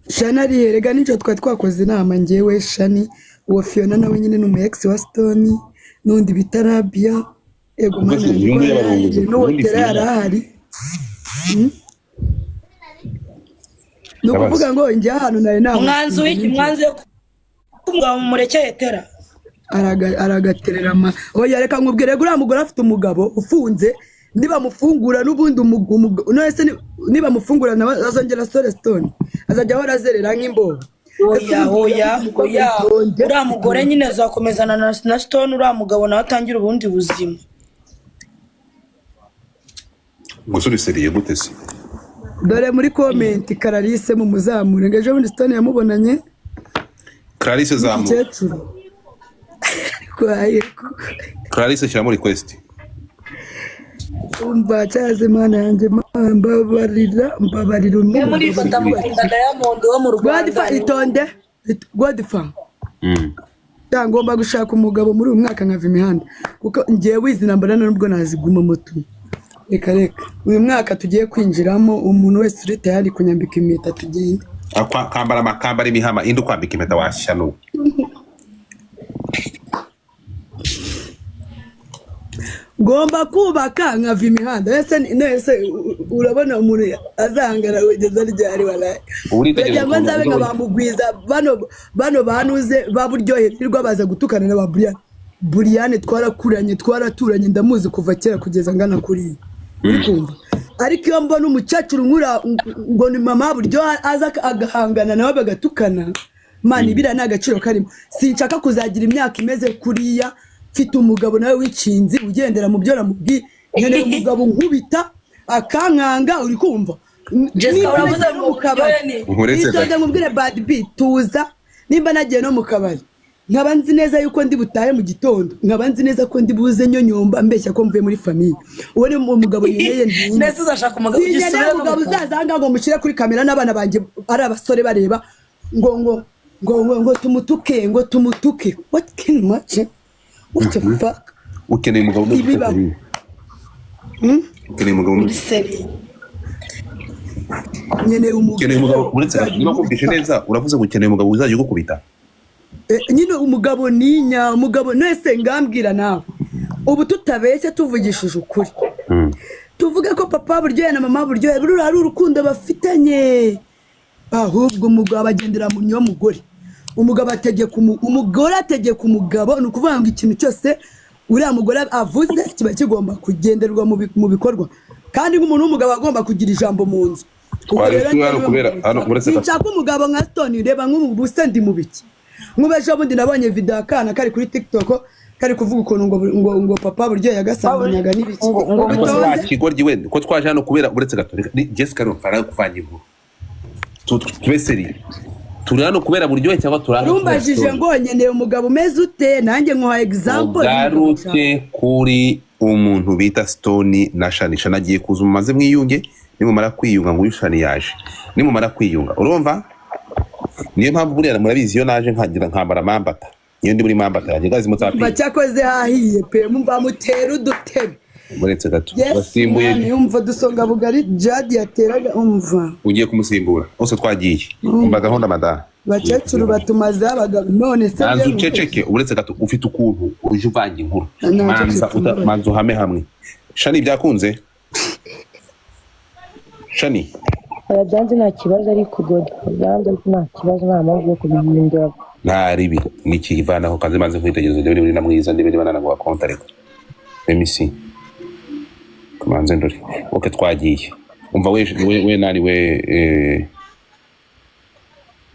Shana riyerega nico twakoze inama ngewe Shani uwo Fiona nawe nyine n'umu ex wa Stone n'undi bitarabia ego mana n'uwotera yarahari. Nukuvuga ngo njye hano nari naho mwanzi kumugabo murekeye tera aragaterera ma oya reka nkubwire gura mugore afite umugabo ufunze niba mufungura n'ubundi none niba mufungura azongera Stone azajya ahora azerera nk'imboga. Oya uriya mugore nyine azakomezana na Stone, uriya mugabo nawe atangira ubundi buzima. Gusuriseriye gute se? Dore muri comment Clarisse mu muzamure ngeje ubundi Stone yamubonanye. Clarisse zamu. Clarisse shyira muri request. Umva cyaze mana yanjye mbabarira muri fata mu Diamond wo mu Rwanda. Godfa itonde Godfa. Ngomba gushaka umugabo muri uyu mwaka nkava imihanda kuko ngiye wizina mbana nubwo naziguma moto. Reka uyu mwaka tugiye kwinjiramo umuntu wese uri tayari kunyambika impeta tugenda. Kambara amakambara imihama indi kwambika impeta washyano. Ngomba kubaka nkava imihanda ese urabona umuntu azangara wegeza ryari walaye. Cyangwa nzabe nkabamugwiza bano banuze baburyoherwa baza gutukana na Brian twarakuranye twaraturanye ndamuzi kuva kera kugeza ngana kuri. uri kumva ariko iyo mbona umukecuru nkura ngo ni mama buryo aza agahangana nawe bagatukana mani bira nta gaciro karimo sinshaka kuzagira imyaka imeze kuriya mfite umugabo nawe w'ikinzi ugendera mu byo namubwiye nkeneye umugabo nkubita akankanga uri kumva Jessica uravuze ngo Itonde mubwire bad beat tuza nimba nagiye no mu kabari nkaba nzi neza yuko ndi butahe mu gitondo nkaba nzi neza ko ndi buze nyonyomba mbeshya ko mvuye muri famille uwo ni umugabo nyeneye ndi nese uzashaka umugabo ugisubira umugabo uzazanga ngo mushyire kuri kamera n'abana banjye ari abasore bareba ngo tumutuke what can much what the fuck ukeneye umugabo ibibaho ukeneye umugabo nyeneye umugabo uretse niba kumvishe neza uravuze ngo ukeneye umugabo uzajya ugukubita nyine umugabo ninya umugabo nese ngambwira nawe ubu tutabeshye tuvugishije ukuri tuvuge ko papa buryohe na mama buryohe buri ari urukundo bafitanye ahubwo umugabo agendera mu nyo mugore umugabo ategeka umugabo ni ukuvuga ngo ikintu cyose uriya mugore avuze kiba kigomba kugenderwa mu bikorwa kandi nk'umuntu w'umugabo agomba kugira ijambo mu nzu sinshaka umugabo nka Stone reba nk'ubu se ndi mu biki nk'ubejo bundi nabonye video akana kari kuri TikTok kari kuvuga ukuntu ngo papa buryo yagasambanyaga n'ibiki ngo kigoryi wende ko twaje hano kubera uretse gato Jessica no fara kuvanga inkuru tweseri turi hano kubera buryo cyangwa turano rumbajije ngo nyeneye umugabo umeze ute nanjye nko example garuke kuri umuntu bita Stone na Shanisha nagiye kuza umaze mwiyunge nimumara kwiyunga ngo uyushani yaje nimumara kwiyunga urumva niyo mpamvu buriya murabizi yo naje nkagira nkambara mambata iyo ndi muri mambata yaje gazi mutapi bacyakoze hahiye pe mumva mutera udutebe muretse gato basimbuye yumva dusonga bugari Jad yateraga umva ugiye kumusimbura ose twagiye umva gahunda madara bacecuru batumaze abagabo none se nanzu ceceke uretse gato ufite ukuntu uje uvanga inkuru manza uhame hamwe Shani byakunze Shani byanze nta kibazo ariko God byanze nta kibazo nta mpamvu yo kubihindura nta ribi nikivanaho kanze manze kwitegereza ndebe muri namwiza ndebe banana ngo akonta reka emisi kumanze ndori oke twagiye umva we nani we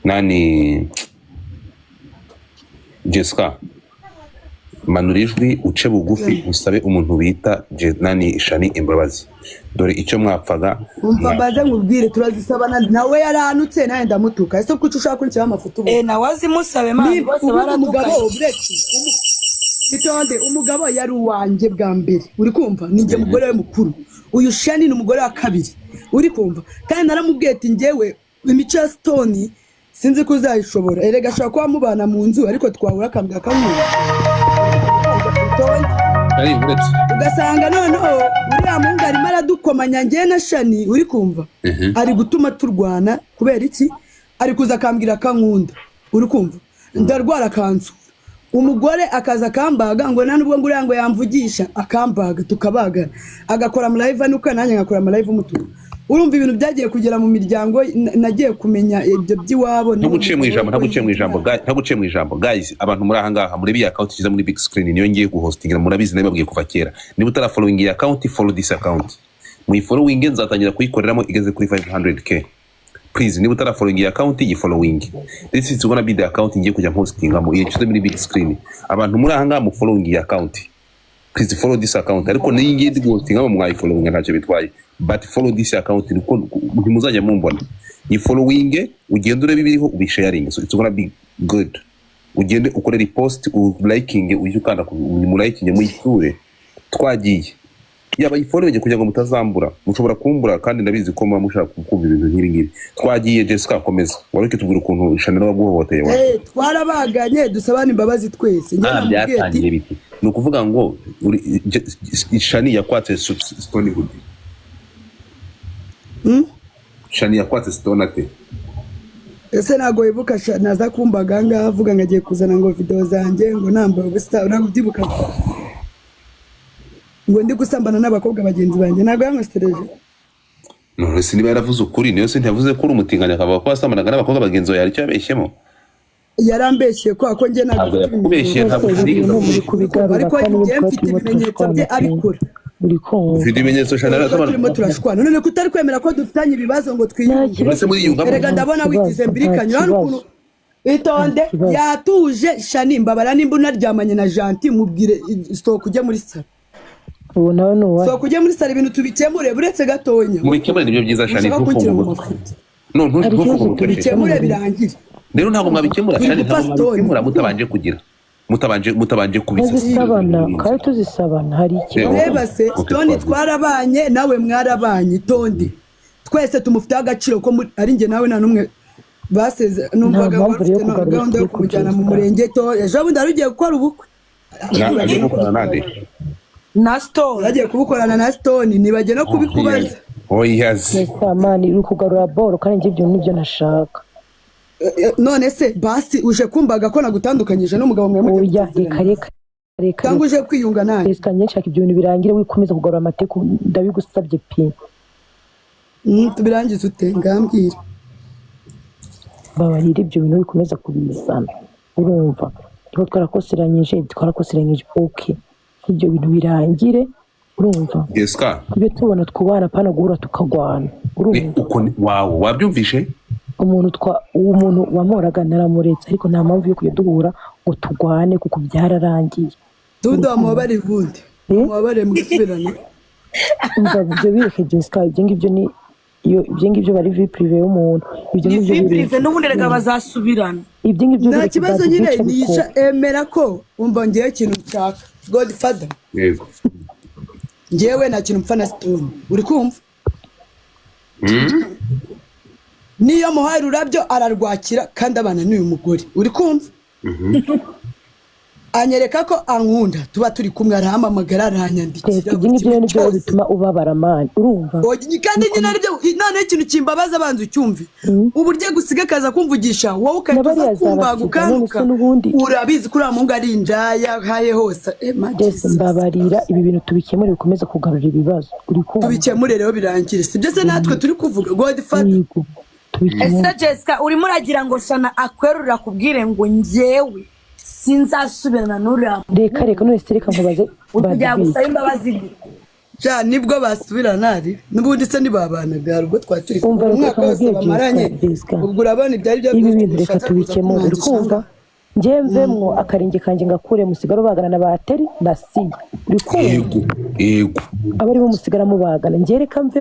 nani Jessica manurijwi uce bugufi usabe umuntu bita nani Shani imbabazi dore icyo mwapfaga umva baze ngubwire turazisabana nawe yaranutse naye ndamutuka ese kuko ushaka kunshira amafoto nawe azimusabe mani bose baratukanye Itonde umugabo yari uwanjye bwa mbere uri kumva ninjye mugore we mukuru uyu Shani ni umugore wa kabiri uri kumva kandi naramubwiye ati njyewe imico ya Stone sinzi ko uzayishobora erega ashaka kuba mubana mu nzu ariko twahura akambwa kamwe ugasanga noneho uriya muhungu arimo aradukomanya njye na Shani uri kumva ari gutuma turwana kubera iki ari kuza akambwira kankunda uri kumva ndarwara kansura umugore akaza akambaga ngo nubwo ngo uriya ngo yamvugisha akambaga tukabagana agakora mu live nuko nanjye ngakora mu live umutuku urumva ibintu byagiye kugera mu miryango nagiye kumenya ibyo by'iwabo ntaguciye mu ijambo guys abantu muri aha ngaha muri bi account kiza muri big screen niyo ngiye guhostinga murabizi nababwiye kuva kera niba utara following iyi account follow this account mu following nzatangira kuyikoreramo igeze kuri 500k please niba utara following iyi account iyi following this is gonna be the account ngiye kujya hostinga mu iyo kiza muri big screen abantu muri aha ngaha mu following iyi account please follow this account ariko niyo ngiye guhostinga mu mwayi following ntacyo bitwaye but follow this account ntimuzajya mumbona ni following ugende urebe ibiriho ubisharing so it's gonna be good ugende ukore repost liking ujye ukanda mu liking muyisure twagiye yaba ifollowing kugira ngo mutazambura mushobora kumbura kandi ndabizi ko mwa mushaka kumva ibintu nk'ibi ngibi twagiye Jessica komeza wareke tubwira ukuntu Chanel waguhohoteye wa twarabaganye dusabana imbabazi twese njye namubwiye biti ni ukuvuga ngo Shani yakwatse Stone good Shani yakwatse Stone ate ese nago ibuka naza kumbaga ngaha avuga ngagiye kuzana ngo video zanjye ngo nambaye ubusa urabyibuka ngo ndi gusambana n'abakobwa bagenzi banjye nago yamwestereje no se niba yaravuze ukuri niyo se ntiyavuze ko uri umutinganya akaba ko asambanaga n'abakobwa bagenzi bawe aricyo yabeshyemo yarambeshye ko ako njye ntabwo yakubeshye ntabwo ariko njye mfite ibimenyetso bye abikora uri kumva ufite ibimenyetso Chanel turimo turashwana none kutari kwemera ko dufitanye ibibazo ngo twiyunge uretse muri yunga erega ndabona wigize mbirikanye hano ukuntu itonde yatuje Shani mbabara nimba unaryamanye na Gentil mubwire sohoka ujye muri salo ubu nawe ni uwa sohoka ujye muri salo ibintu tubikemure buretse gatonya mubikemure nibyo byiza Shani ushaka kugira mu mafuti no ntufunge tubikemure birangire rero ntabwo mwabikemura Shani ntabwo mwabikemura mutabanje kugira mutabanje kubisa tuzisabana kandi tuzisabana hari ikibazo reba se Stone twarabanye nawe mwarabanye Tondi twese tumufite agaciro ko ari njye nawe nta numwe baseze numvaga bafite na gahunda yo kumujyana mu murenge to ejo bundi arugiye gukora ubukwe na Stone yagiye kubukorana na Stone nibajye no kubikubaza oh yes samani uri kugarura boro kandi njye ibyo nibyo nashaka none se basi uje kumbaga ko nagutandukanyije n'umugabo mwe mu oya reka cyangwa uje kwiyunga nawe reka nshaka ibyo bintu birangire wikomeza kugarura amateka ndabigusabye pe tubirangize ute ngambwira babarira ibyo bintu bikomeza kubizana urumva tuba twarakoseranyije okay ibyo bintu birangire urumva Jessica ibyo tubona twubana pana guhura tukagwana urumva wow wabyumvishe umuntu wamoraga naramuretse ariko nta mpamvu yo kujya duhura ngo tugwane kuko byararangiye tudo amabare vundi amabare mwisubirane umva ibyo bireke Jessica ibyo ngibyo ni ibyo ngibyo bari vie privé y'umuntu ibyo ngibyo vie privé n'ubundi reka bazasubirana ibyo ngibyo nta kibazo nyine nisha emera ko umva ngiye ikintu nshaka Godfather yego ngewe nta kintu mpfa na Stone uri kumva niyo muhaye ururabyo ararwakira kandi abana n'uyu mugore uri kumva anyereka ko ankunda tuba turi kumwe arahamamagara aranyandikira ibyo ngibyo nibyo bituma ubabara mani urumva kandi nyine aribyo none ikintu kimbabaza abanza ucyumve uburyo gusiga kaza kumvugisha wowe ukahita kumbaga ukanguka urabizi kuri amunga ari injaya haye hose mbabarira ibi bintu tubikemure bikomeza kugarura ibibazo uri kumva tubikemure rero birangire sibyo se natwe turi kuvuga Godfather ese Jessica urimo uragira ngo Shana akwerurira kubwire ngo njyewe sinzasubirana n'uriya reka none reka nkubaze ujya gusaba imbabazi ja nibwo basubirana ari n'ubundi se nibabanaga ubwo twaturi umwaka wose bamaranye ubwo urabona ibyari byo ibi bintu reka tubikemure uri kumva njye mvemwo akaringe kanjye ngakure musigaro bagana na bateri na siya uri kumva yego abarimo musigara mubagana njye reka mve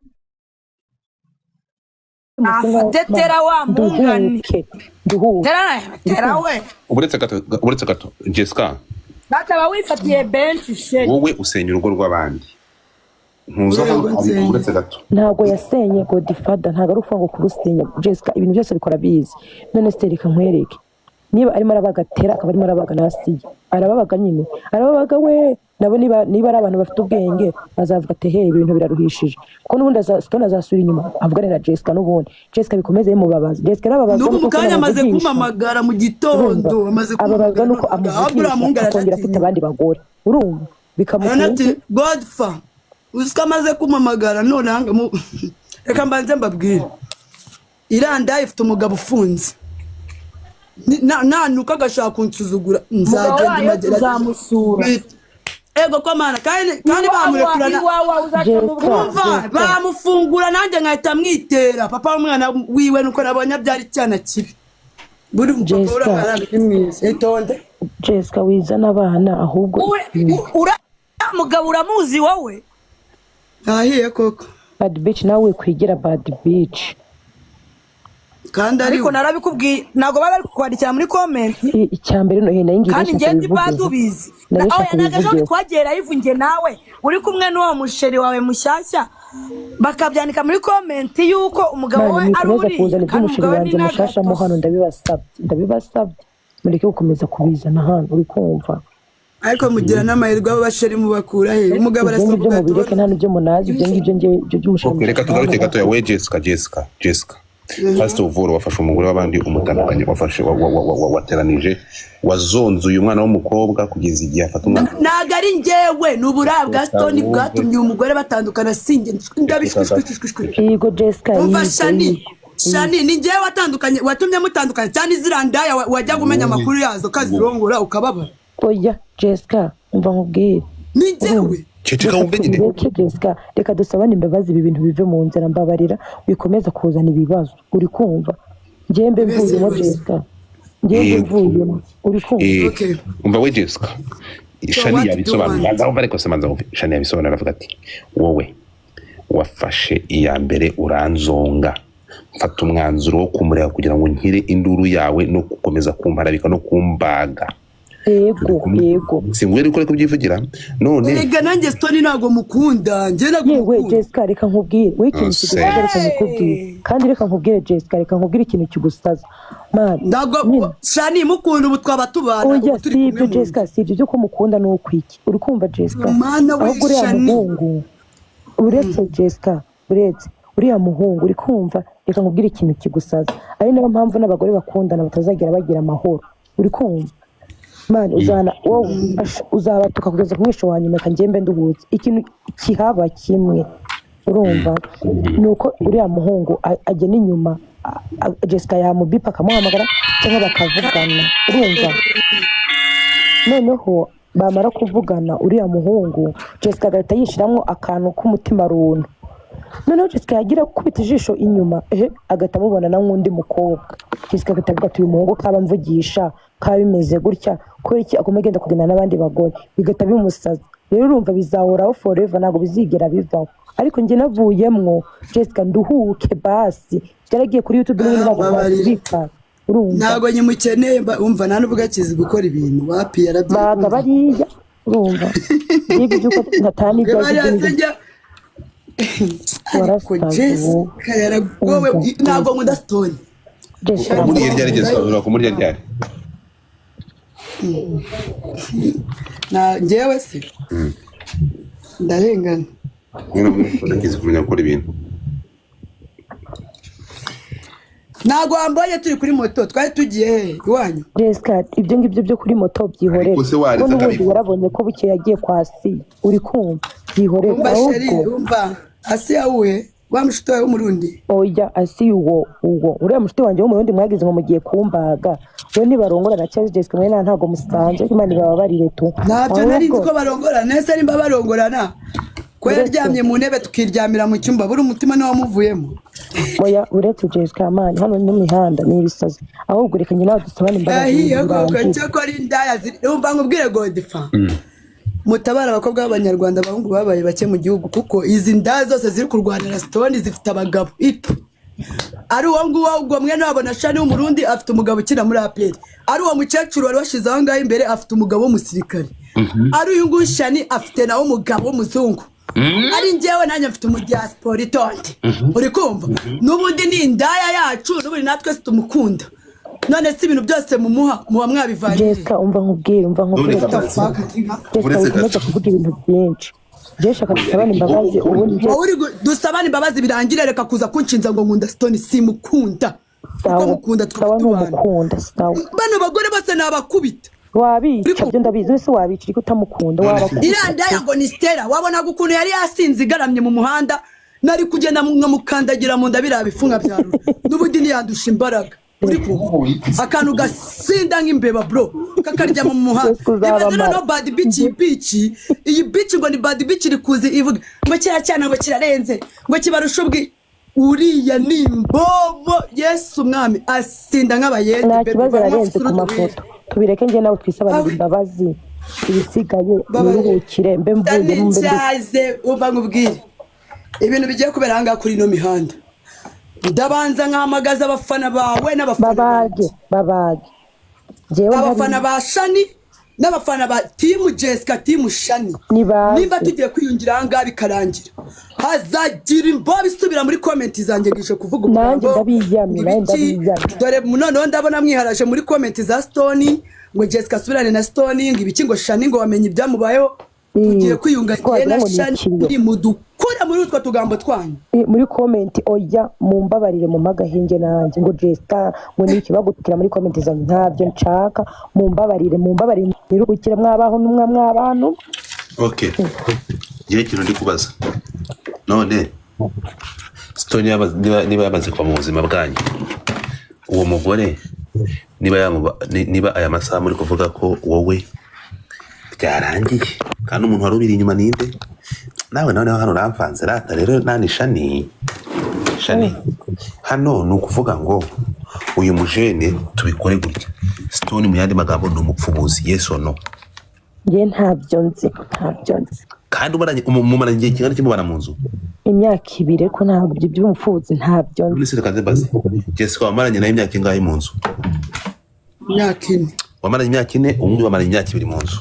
tetera wa mungani tera we uretse gato Jessica bakaba wifatiye bench sheri wowe usenya urugo rw'abandi ntuza uretse gato ntago yasenye Godfather ntago ari ufungo kurusenya Jessica ibintu byose bikora bizi none stereka nkwereke niba arimo arabagatera akaba arimo arabaga nasiye arababaga nyine arababaga we nabo niba ari abantu bafite ubwenge bazavuga ati hey ibintu biraruhishije kuko nubundi Stone azasura inyuma avugane na Jessica n'ubundi Jessica bikomeze mubabaza Jessica arababaza n'ubu mukanya amaze kumamagara mu gitondo amaze kumamagara nuko amuvugisha akongera afite abandi bagore urumva bikamutera ati Godfather usika amaze kumamagara none hanga reka mbanze mbabwire iranda ifite umugabo ufunze nanuka agashaka kunsuzugura nzagenda imagera zamusura ego ko mana kandi bamurekurana bamufungura nanjye nkahita mwitera papa w'umwana wiwe nuko nabonye byari cyana kibi buri mupapa uramarana imwiza itonde Jessica wizana abana ahubwo mugabo uramuzi wowe ahiye koko Bad Bitch nawe kwigira Bad Bitch kandi ariko narabikubwiye nago bari kukwandikira muri comment icyambere no hena y'ingizi kandi ngende badubizi oya nagaje twagera ivunge nawe uri kumwe n'uwo musheri wawe mushyashya bakabyandika muri comment yuko umugabo we ari uri kandi umugabo wanjye mushasha mo hano ndabibasabye mureke gukomeza kubizana hano uri kumva ariko mugira n'amahirwe abasheri mubakura he umugabo arasohoka ibyo mubireke nta n'ibyo munazi ibyo ngibyo ngiye ibyo by'umusheri reka tugaruke gato ya we Jessica first of all wafashe umugore w'abandi umutandukanye wafashe wateranije wazonze uyu mwana w'umukobwa kugeza igihe afata umwana naga ari njyewe n'uburabwa Stone bwatumye umugore batandukana singe ndabishwishwishwishwe yego Jessica umva Shani ni njyewe watandukanye watumye mutandukanye cyane zirandaya wajya kumenya amakuru yazo kazirongora ukababara oya Jessica umva nkubwire ni njyewe ceceka wumve nyine. tureke Jessica, reka dusabane imbabazi, ibi bintu bive mu nzira, mbabarira wikomeza kuzana ibibazo, uri kumva? Njyembe mvuyemo Jessica, njyembe mvuyemo, uri kumva? Okay. Umva we Jessica, Shani what do yabisobanura, you want? manza umva ariko se manza umve. Shani yabisobanura aravuga ati wowe wafashe iya mbere uranzonga, mfata umwanzuro wo kumureka kugira ngo nkire induru yawe no gukomeza kumparabika no kumbaga. Yego Singwere ko ariko byivugira none. Erega nanjye Stone ntago mukunda, njye ntago yewe mukunda. Jessica, reka nkubwire wowe ikintu kigusaza, reka nkubwire kandi, reka nkubwire Jessica, reka nkubwire ikintu kigusaza man. Ntago Shani mukunda, ubu twaba tubana, Oya, ubu turi si ibyo kumwe mu Jessica, si ibyo ko mukunda ni ukwiki, uri kumva Jessica? Mana we ahubwo uriya Shani. muhungu uretse Jessica, uretse uriya muhungu, uri kumva? Reka nkubwire ikintu kigusaza, ari nayo mpamvu n'abagore bakundana batazagera bagira amahoro, uri kumva? Man, wowe uzabatuka kugeza ku mwisho wa nyuma, kanjyembe nduhutse. Ikintu kihaba kimwe, urumva, nuko uriya muhungu agena inyuma Jessica yamubipa akamuhamagara cyangwa bakavugana, urumva? Noneho bamara kuvugana uriya muhungu Jessica agahita yishiramo akantu k'umutima runtu. Noneho Jessica yagira gukubita ijisho inyuma, agahita amubona na nk'undi mukobwa. Jessica agahita avuga ati uyu muhungu kaba mvugisha, kaba bimeze gutya, kubera iki agomba agenda kugenda n'abandi bagore, bigahita bimusaza. Rero urumva bizahoraho forever, ntabwo bizigera bivaho. Ariko njye navuyemwo Jessica, nduhuke basi, byaragiye kuri YouTube n'ubundi ntabwo bazibika, urumva? Ntago nyimukeneye, umva nta nubwo akizi gukora ibintu, wapi baga bariya, urumva? Niba ibyo uko ntatani ibyo Jessica yaragowe, ntago nkunda Stone. Muri irya Jessica urako muri irya. Na njyewe se ndarengana. Ndakizi kumenya gukora ibintu. Ntago wambaye turi kuri moto, twari tugiye iwanyu. Jessica, ibyo ngibyo byo kuri moto byihorera, ko n'ubundi yarabonye ko buke yagiye kwa si, uri kumva? Byihorera. Umva sheri, umva Asi yawe wa mushito wawe w'umurundi. Oya, Asi uwo uriya mushito wanjye w'umurundi mwagize ngo mugiye kumbaga, we nibarongorana cyangwa Jessica mwe ntago musanze, Imana ibabarire tu. Ntabyo nari nzi ko barongorana, nese nimba barongorana ko yaryamye mu ntebe tukiryamira mu cyumba, buri umutima ni wamuvuyemo. Oya, uretse Jessica man, hano n'imihanda n'ibisazi, ahubwo reka nyine dusabane imbabazi. Cyo ko ari indaya, umva nkubwire Godfa, mutabara abakobwa b'Abanyarwanda, abahungu babaye bake mu gihugu, kuko izi ndaya zose ziri kurwanira Stone zifite abagabo. Ari uwo nguwo ubwo mwene wabo na Shani w'umurundi afite umugabo ukina muri APR, ari uwo mukecuru wari washize aho ngaho imbere afite umugabo w'umusirikare, ari uyu nguyu Shani afite nawe umugabo w'umuzungu, ari njyewe nanjye mfite umudiaspora itonde, uri kumva? N'ubundi ni indaya yacu, n'ubundi natwe situmukunda. None si ibintu byose mumuha muba mwabivanye. Jessica, umva nkubwire Jessica, ukomeza kuvuga ibintu byinshi. Jessica dusabane imbabazi, ubundi dusabane imbabazi birangire, reka kuza kunshinza ngo nkunda Stone, simukunda. Kuko mukunda twatubana. Bano bagore bose nabakubita. Wabica byo ndabizi, wese wabica ariko utamukunda wabakubita. Irandaya ngo ni Stella, wabona gukuntu yari yasinze igaramye mu muhanda, nari kugenda nkamukandagira mu nda birabifunga byarura. N'ubundi niyandusha imbaraga. Akantu gasinda nk'imbeba bro, kakarya mu muhanda. Ibaze no bad bitch, iyi bitch ngo ni bad bitch iri kuzi ivuga ngo cyane ngo kirarenze ngo kibarusha ubwi, uriya ni imbobo. Yesu mwami asinda nk'abayede. Nta kibazo ararenze ku mafoto, tubireke njye nawe twisabanira imbabazi, ibisigaye niruhukire mbe mvuye mu mbere. Umva nkubwire ibintu bigiye kubera hanga kuri no mihanda, ndabanza nkamagaza abafana bawe n'abafana babage abafana ba Shani n'abafana ba Team Jessica, Team Shani, nimba tugiye kwiyungira hanga bikarangira hazagira imbobi isubira muri comment zanjye gishe kuvuga nanjye ndabiyamira. Dore noneho ndabona mwiharaje muri comment za Stone ngo Jessica asubirane na Stone, ngo ibiki ngo Shani ngo wamenye ibyamubayeho, tugiye kwiyunga na Shani iri mudukora muri utwo tugambo twanyu muri comment. Oya mumbabarire mu magahinge nanjye ngo Jessica ngo niki bagutukira muri comment zanjye, ntabyo nshaka. Mumbabarire nirukire mwabaho n'umwe mw'abantu. Okay, gihe kintu ndi kubaza none Stone niba yamaze kuva mu buzima bwanyu, uwo mugore niba aya masaha muri kuvuga ko wowe byarangiye, kandi umuntu wari ubiri inyuma ninde? nawe noneho hano uramvanze rata rero nani shani hano ni ukuvuga ngo uyu mujene tubikore gutya Stone mu yandi magambo ni umupfubuzi yes or no njye ntabyo nzi kandi mumaranye igihe kingana kimubana mu nzu imyaka 2 ko ntabwo ibyo by'umupfubuzi ntabyo nzi none se kaze bazi Jessica wamaranye nayo imyaka ingahe mu nzu imyaka 4 wamaranye imyaka 4 ubundi wamaranye imyaka 2 mu nzu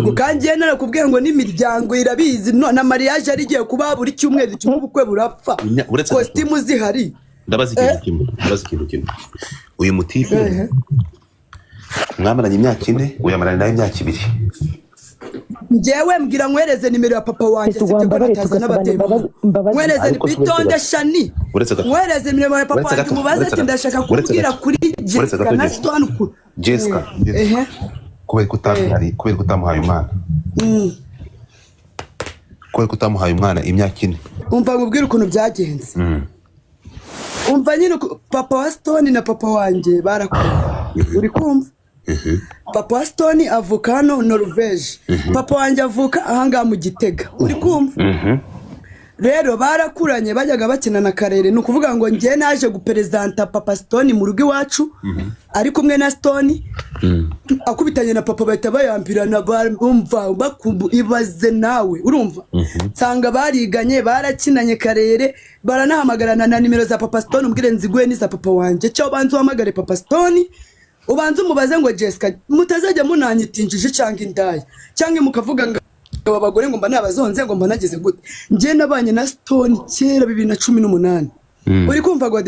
ukangiye narakubwiye ngo n'imiryango irabizi na mariage ari giye kuba buri cyumweru cy'ubukwe burapfa costume zihari ndabaza ikintu kimwe uyu mutipe mwamaranye imyaka 4 uyamaranye nayo imyaka 2 njyewe mbwira nkwereze nimero ya papa wanjye sibyo ko nataza n'abatebo nkwereze bitonde shani nkwereze nimero ya papa wanjye mubaze ati ndashaka kubwira kuri Jessica na Stone Jessica kubera kutamuhaye umwana kubera kutamuhaye umwana imyaka 4 umva ngubwira ukuntu byagenze umva nyine papa wa Stone na papa wanjye barakora uri kumva papa wa Stone avuka hano Norvege papa wanjye avuka ahangaha mu Gitega uri kumva rero barakuranye bajyaga bakina na Karere no kuvuga ngo ngiye naje gupresenta papa Stone mu rugo iwacu ari kumwe na Stone akubitanye na papa bahita bayambirana umva bakumbu ibaze nawe urumva nsanga bariganye barakinanye Karere baranahamagarana na nimero za papa Stone umbwire nziguye ni za papa wanje cyo banze uhamagare papa Stone ubanze umubaze ngo Jessica mutazajya munanyitinjije cyangwa indaya cyangwa mukavuga ngo abagore ngo mba nabazonze ngo mba nageze gute ngiye nabanye na Stone kera 2018 uri kumva ngo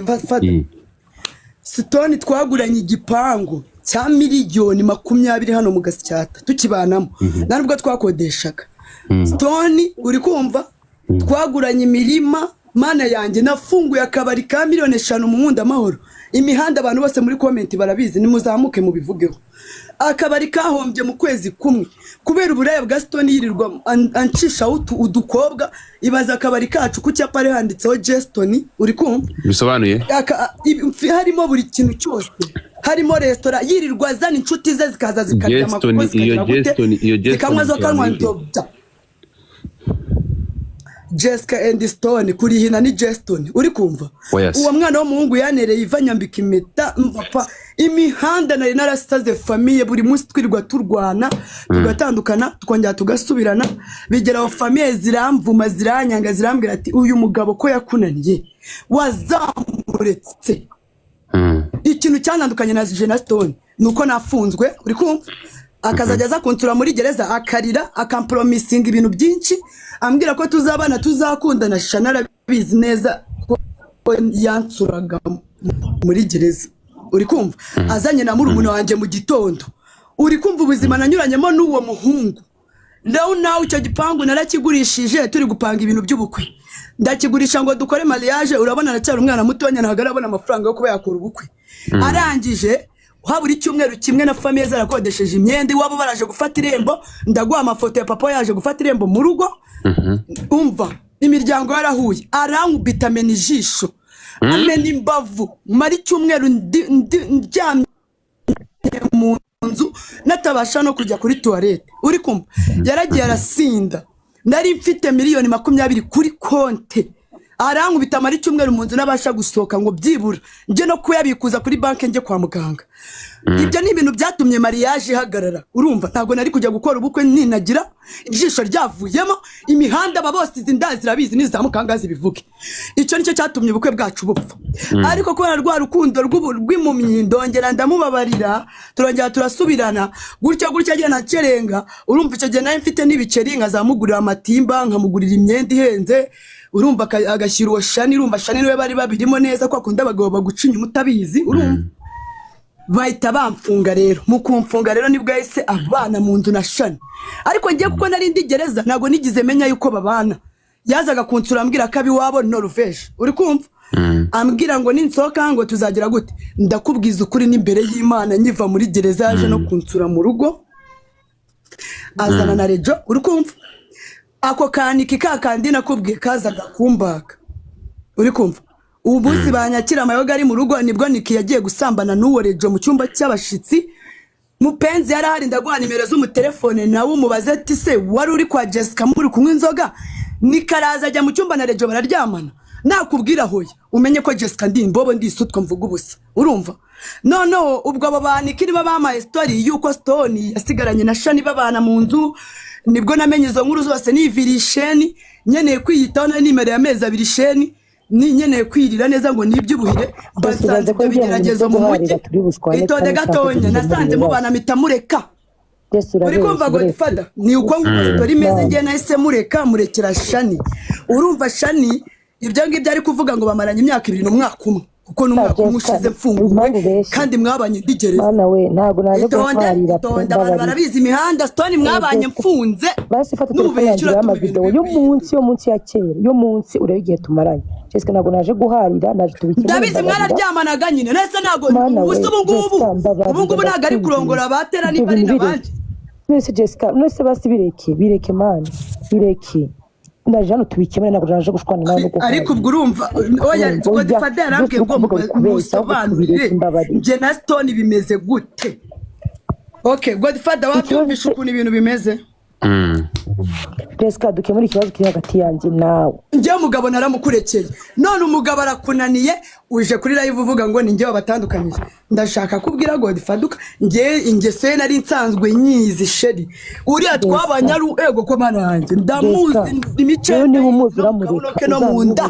Stone twaguranye igipangu cya miliyoni 20 hano mu Gasyata tukibanamo narubwo twakodeshaga Stone uri kumva twaguranye imirima mana yanjye nafunguye akabari ka 5 miliyoni mu Nkunda Amahoro imihanda abantu bose muri comment barabizi nimuzamuke mu bivugeho akabari kahombye mu kwezi kumwe kubera uburaya bwa Stone yirirwa ancisha udukobwa ibaza akabari kacu ku cyapa ari handitseho Stone uri kumva bisobanuye harimo buri kintu cyose harimo restaurant yirirwa azana inshuti ze zikaza zikarya amakuru iyo zikamwa zo kanwa ndobya Jessica and Stone kuri hina ni Stone uri kumva uwo mwana w'umuhungu yanereye ivanyambika impeta papa imihanda nari narasaze famille buri munsi twirirwa turwana tugatandukana tukongera tugasubirana bigera aho famille ziramvuma ziranyanga zirambwira ati uyu mugabo ko yakunaniye wazamuretse ikintu cyandukanye na Stone nuko nafunzwe uri kumva akazajya aza kunsura muri gereza akarira akampromising ibintu byinshi ambwira ko tuzabana tuzakundana Shana bizi neza ko yansuraga muri gereza uri kumva azanye na murumuna wanjye mu gitondo uri kumva ubuzima nanyuranyemo n'uwo muhungu nawe icyo gipangu narakigurishije turi gupanga ibintu by'ubukwe ndakigurisha ngo dukore mariage urabona aracyari umwana muto ntabwo arabona amafaranga yo kuba yakora ubukwe arangije haburi cyumweru kimwe na famille zarakodesheje imyenda iwabo baraje gufata irembo ndaguha amafoto ya papa yaje gufata irembo mu rugo umva imiryango yarahuye arankubita amena ijisho amena imbavu mari cyumweru ndyamye mu nzu natabasha no kujya kuri toilette uri kumva yaragiye arasinda nari mfite 20 miliyoni kuri konte arankubita amari cyumweru mu nzu nabasha gusohoka ngo byibura nje no kuyabikuza kuri banke nje kwa muganga ibyo ni ibintu byatumye mariage ihagarara urumva ntago nari kujya gukora ubukwe ninagira ijisho ryavuyemo imihanda bose izindazi zirabizi nizamukangazi bivuge icyo nicyo cyatumye ubukwe bwacu bupfa ariko ko rwa rukundo rw'impumyi ndongera ndamubabarira turongera turasubirana gutya agiye nacerenga urumva icyo gihe nari mfite n'ibiceri nkazamugurira amatimba nkamugurira imyenda ihenze urumva agashyira uwo Shani urumva Shani niwe bari babirimo neza ko akunda abagabo bagucinya umutabizi urumva bahita bamfunga rero mu kumfunga rero nibwo yahise abana mu nzu na Shani ariko ngiye kuko nari ndi gereza ntago nigize menya yuko babana yazaga kunsura ambwira ko abiwabo Norvege uri kumva ambwira ngo ninsohoka ngo tuzagira gute ndakubwiza ukuri n'imbere y'Imana nyiva muri gereza yaje no kunsura mu rugo azana na Rejo uri kumva ako kaniki kakandi nakubwiye kazaga kumbaga uri kumva ubuzi banyakira amayoga ari mu rugo nibwo Niki yagiye gusambana n'uwo Rejo mu cyumba cy'abashitsi mupenzi yarahari ndaguha nimero z'umutelefone nawe umubaze ati se wari uri kwa Jessica muri kunywa inzoga nikaraza ajya mu cyumba na Rejo bararyamana nakubwira hoya umenye ko Jessica ndi imbobo ndisutwa mvuga ubusa urumva noneho ubwo abo bantu niba bamaye story yuko Stone yasigaranye na Shani babana mu nzu nibwo namenye izo nkuru zose nivirisheni nyeneye kwiyitaho na nimero ya mezi 2 Sheni nyeneye kwirira neza ngo nibyubuhire basanze ko bigeragezo mu mujyi itonde gatonya nasanze mubana mitamureka uri kumva Godfather ni uko ngo story meze ngiye nahise murekera Shani urumva Shani ibyo ngibyo ari kuvuga ngo bamaranye imyaka 2 n'umwaka umwe kuko n'umwaka umushize mfunguwe kandi mwabanye ndigereza Mana we ntago naje guharira tonda abantu barabizi imihanda Stone mwabanye mfunze basi fata telefone yanjye y'amavideo yo munsi ya kera yo munsi urebe igihe tumaranye Jessica ntago naje guharira naje tubikira ndabizi mwararyamanaga nyine nese ntago ubuso ubungubu ntago ari kurongora abatera niba ari nabandi mwese Jessica mwese basi bireke mana bireke ndaje hano tubikemere ntabwo naje gushwana nawe nuko ariko ubwo urumva oya Godfather yarambwiye ngo musobanurire je na Stone bimeze gute okay Godfather wabyumvisha ukuntu ibintu bimeze Jessica dukemura ikibazo kiri hagati yanjye nawe njye umugabo naramukurekeye none umugabo arakunaniye uje kuri live uvuga ngo ni njye wabatandukanyije ndashaka kubwira Godfather njye ingeso ye nari nsanzwe nyizi Sheri uriya twabanya ari ego ko mana yanjye ndamuzi imice ni umuzura mureka no munda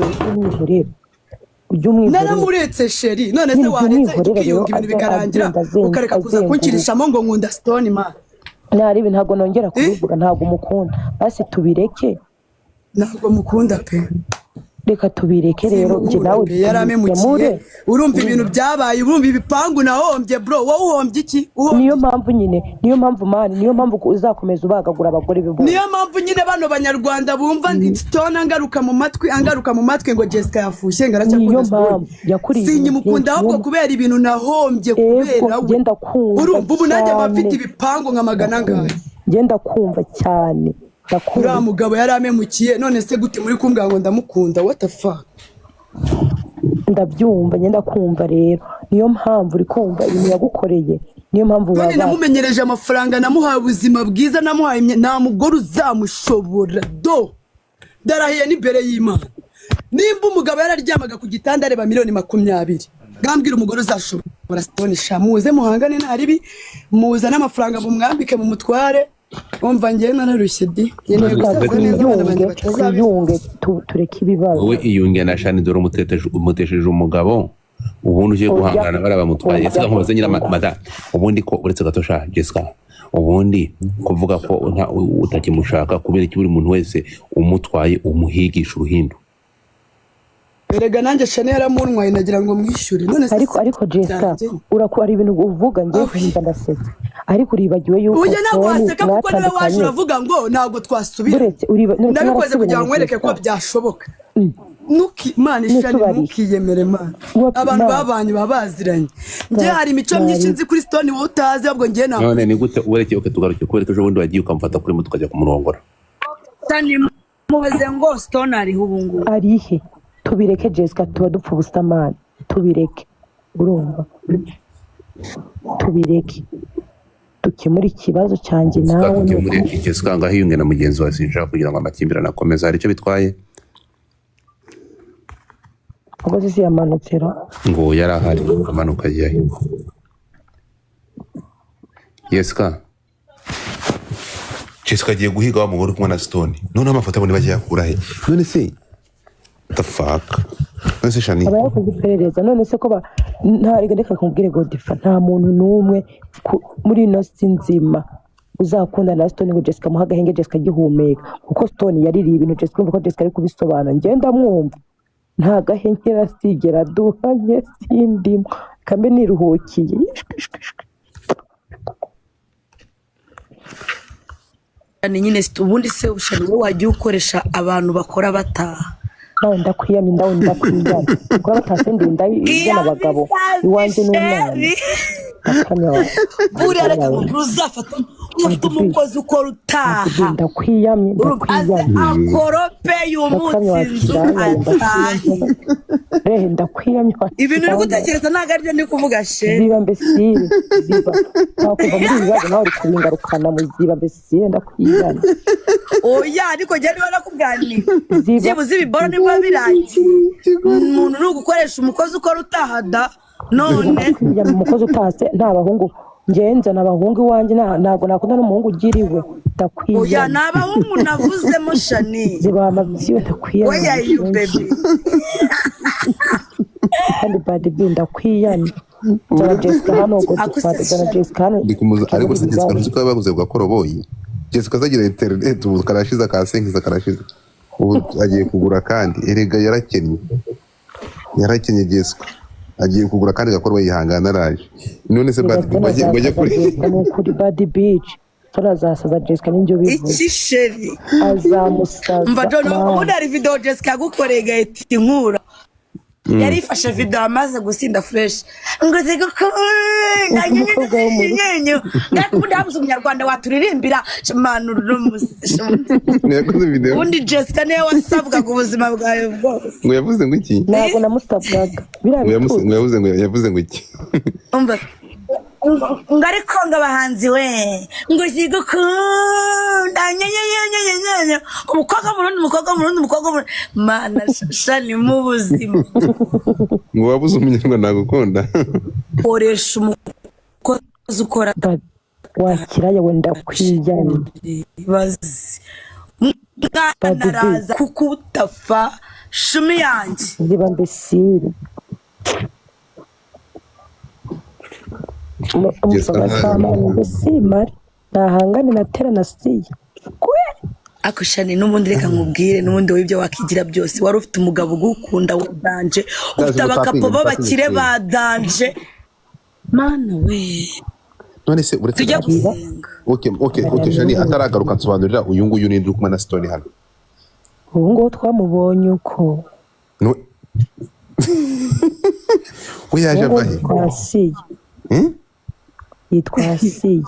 naramuretse Sheri none se waretse ukiyunga ibintu bikarangira ukareka kuza kunkirishamo ngo nkunda Stone man naribi ntago nongera kubivuga ntago umukunda basi tubireke ntago mukunda pe reka tubireke rero nje nawe yaramemukiye urumva ibintu byabaye urumva ibipangu nahombye bro wowe uhombye iki niyo mpamvu mani niyo mpamvu uzakomeza ubagagura abagore bibo niyo mpamvu nyine bano banyarwanda bumva Stone angaruka mu matwi ngo Jessica yafushye ngaracyakunda Stone sinyimukunda ahubwo kubera ibintu nahombye kubera urumva ubu nanjye bafite ibipangu nka magana ngahe ngenda kumva cyane uriya mugabo yaramemukiye none se gute muri kumbwira ngo ndamukunda what the fuck ndabyumva ngenda kumva rero niyo mpamvu uri kumva ibintu yagukoreye niyo mpamvu baba namumenyereje amafaranga namuhaye ubuzima bwiza namuhaye nta mugore uzamushobora darahiye n'imbere y'Imana nimba umugabo yararyamaga ku gitanda areba miliyoni 20 ngambwira umugore uzashobora Stone shamuze muhangane ntaribi muza n'amafaranga mumwambike mu mutware umva ngiye nararushye di yene gusaza neza twiyunge tureke ibibazo wowe iyunge na Shani dore umutesheje umugabo ubundi ugiye guhangana barabamutwaye sika nkubaze nyira mada ubundi ko uretse gatosha Jessica ubundi kuvuga ko utakimushaka kubera iki buri muntu wese umutwaye umuhigisha uruhindu erega nanjye Shani yaramunwaye nagira ngo mwishyure none se ariko Jessica urakora ibintu uvuga ngiye kuhimba ndasetse ariko uribagiwe yuko uye nagwaseka kuko niwe waje uravuga ngo ntago twasubira ndabikoze kugira ngo nkwereke ko byashoboka nuki Imana Shani nukiyemere Imana abantu babanye babaziranye nge hari imico myinshi nzi kuri Stone wowe utazi ahubwo ngiye nawe none ni gute uwereke tugaruke kwereka ejo bundi wagiye ukamfata kuri moto ukajya kumurongora Stone mubaze ngo Stone ariho ubungu arihe tubireke Jessica tuba dupfa ubusamani tubireke urumva tubireke dukemura ikibazo cyanjye nawe dukemure Jessica ngaho iyunge na mugenzi wawe sinshaka kugira ngo amakimbirane akomeze hari icyo bitwaye ubwo se yamanukira ngo yari ahari amanuka yayo Jessica agiye guhiga wa mugore kumwe na Stone none amafoto abone bagiye yakura he none se the fuck none se Shani aba yakoze iperereza none se ko ntari ndeka kumbwire Godfather nta muntu n'umwe muri ino si nzima uzakunda na Stone ngo Jessica muhaga henge Jessica gihumeka kuko Stone yaririye ibintu Jessica umva ko Jessica ari kubisobanura ngenda mwumva nta gahenkera sigera duhanye sindimo kambe niruhukiye ni nyine ubundi se ushobora wowe wajya ukoresha abantu bakora bataha nawe ndakwiyamye kuko batase ndinda y'abagabo iwanjye n'umwana akamya buriya reka ngo uzafata ufite umukozi ukora utaha ndakwiyamye aze akorope y'umunsi inzu atahe rehe ndakwiyamye ibintu uri gutekereza ntabwo aribyo ndi kuvuga she ziba mbesire ziba ntakuva muri ibi bibazo nawe uri kubingarukana mu ziba mbesire ndakwiyamye oya ariko njye niba nakubwaniye byibuze ibiboro nibwo birangiye umuntu ni ugukoresha umukozi ukora utaha da none umukozi utase nta bahungu ngenza n'abahungu iwanjye ntabwo nakunda n'umuhungu ugiriwe ndakwiyamye oya ni abahungu navuzemo shani ziba amabyiwe ndakwiyamye oya you baby kandi bad b ndakwiyamye cyane Jessica hano ubwo dufata Jessica hano ariko se Jessica nzi ko baguze gakoroboyi Jessica zagira internet ubu karashiza ka 5 karashiza ubu agiye kugura kandi erega yarakenye Jessica agiye kugura kandi gakoroboyi yihangana araje none se bad bajye kuri bad beach turazasaza Jessica n'ibyo bivuze iki sheri azamusaza mva dono ubundi hari video Jessica yagukorega iti inkura yari ifashe video amaze gusinda fresh ngo zigukunda nyenyenyenyenyo ngakundi habuze umunyarwanda waturirimbira manuru n'umusishi yakoze video ubundi Jessica niwe wasabwaga ubuzima bwawe bwose ngo yavuze ngo iki ntabwo namusabwaga yavuze ngo iki umva ngo ariko ngo abahanzi we ngo zigukunda nyenyenyenyenyenyo umukobwa mana shani mu buzima ngo wabuze umunyarwanda nagukunda koresha umukozi ukora wakiraye wenda kwiyamye bazi mwana araza kuko utafa shumi yanjye ziba mbesire simari ntahangane na tera na siya ako shani n'ubundi reka nkubwire n'ubundi w'ibyo wakigira byose wari ufite umugabo ugukunda wa danje ufite abakapo b'abakire ba danje mana we none se uretse tujya gusenga okay shani ataragaruka nsobanurira uyu nguyu ni ndukuma na Stone hano ubu ngubu twamubonye uko no we yaje abahe twasiye yitwa Asiya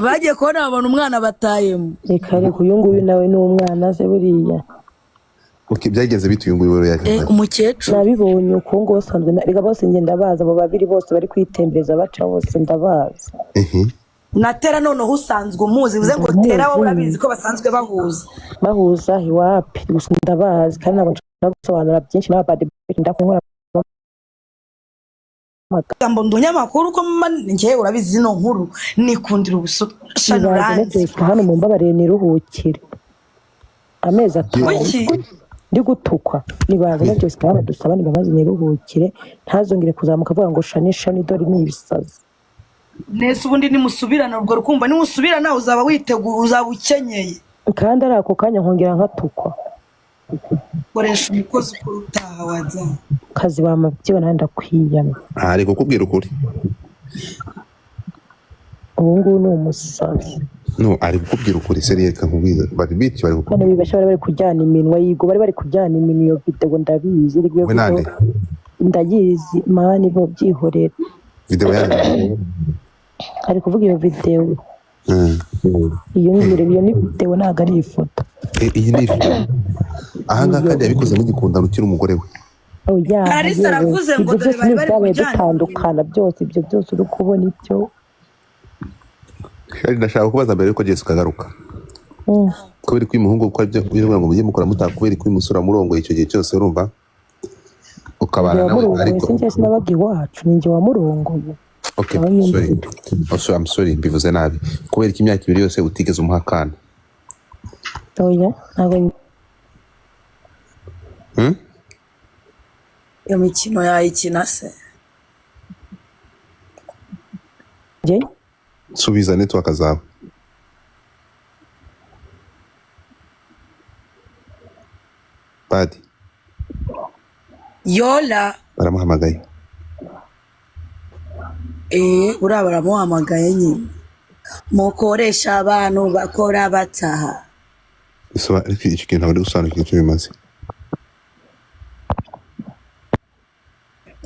bagiye kubona babona umwana batayemo reka uyu nguyu nawe ni umwana se buriya byagenze bite uyu nguyu yaje umukecuru nabibonye uko ngo basanzwe reka bose ngenda baza abo babiri bose bari kwitembereza baca bose ndabaza natera noneho usanzwe umuzi bivuze ngo tera wowe urabizi ko basanzwe bahuza iwapi gusa ndabazi kandi ntabwo nshobora gusobanura byinshi n'abadi ndakunkora gambo ndunyamakuru ko njye urabizi no nkuru nikundira ubushanuranje hano mu mbabare niruhukire amezi atatu ndi gutukwa nibaza na Jessica hano dusaba nibabaze niruhukire ntazongere kuzamuka avuga ngo shani dore ni ibisazi nese ubundi nimusubirana ubwo rukumva nimusubirana uzaba witeguye uzaba ukenyeye kandi ari ako kanya nkongera nkatukwa koresha umukozi ukora utaha wajya kazi bamabyiwe nandi ndakwiyamye ari kukubwira ukuri ubu ngubu ni umusazi no ari kukubwira ukuri seriye kankubwiza bari biti bari kukubwira bibasha bari kujyana iminwa yigo bari kujyana iminwa iyo video ndabizi we nande ndayizi mani bo byihorera video yanjye ari kuvuga iyo video iyo ni video ntago ari ifoto iyi ni video ahanga kandi yabikoze n'igikundano kiri umugore we oya Kalisa aravuze ngo dore bari kujyana bitandukana byose ibyo byose uri kubona ibyo kandi ndashaka kubaza mbere yuko Jessica agaruka kubera ko uyu muhungu uko ibyo uvuga ngo mujye mukora mutakubera ko umusura murongo icyo gihe cyose urumva ukabana nawe ariko sinjye sinabaga iwacu ninjye wamurongoye okay sorry I'm sorry bivuze nabi kubera ko imyaka ibiri yose utigeze umuhakana oya ntabwo iyo mikino yayikina se je subiza network zawe Padi yola baramuhamagaye uriya baramuhamagaye nyine mukoresha abantu bakora bataha ariko iki kintu ntabwo gusobanukirwa icyo bimaze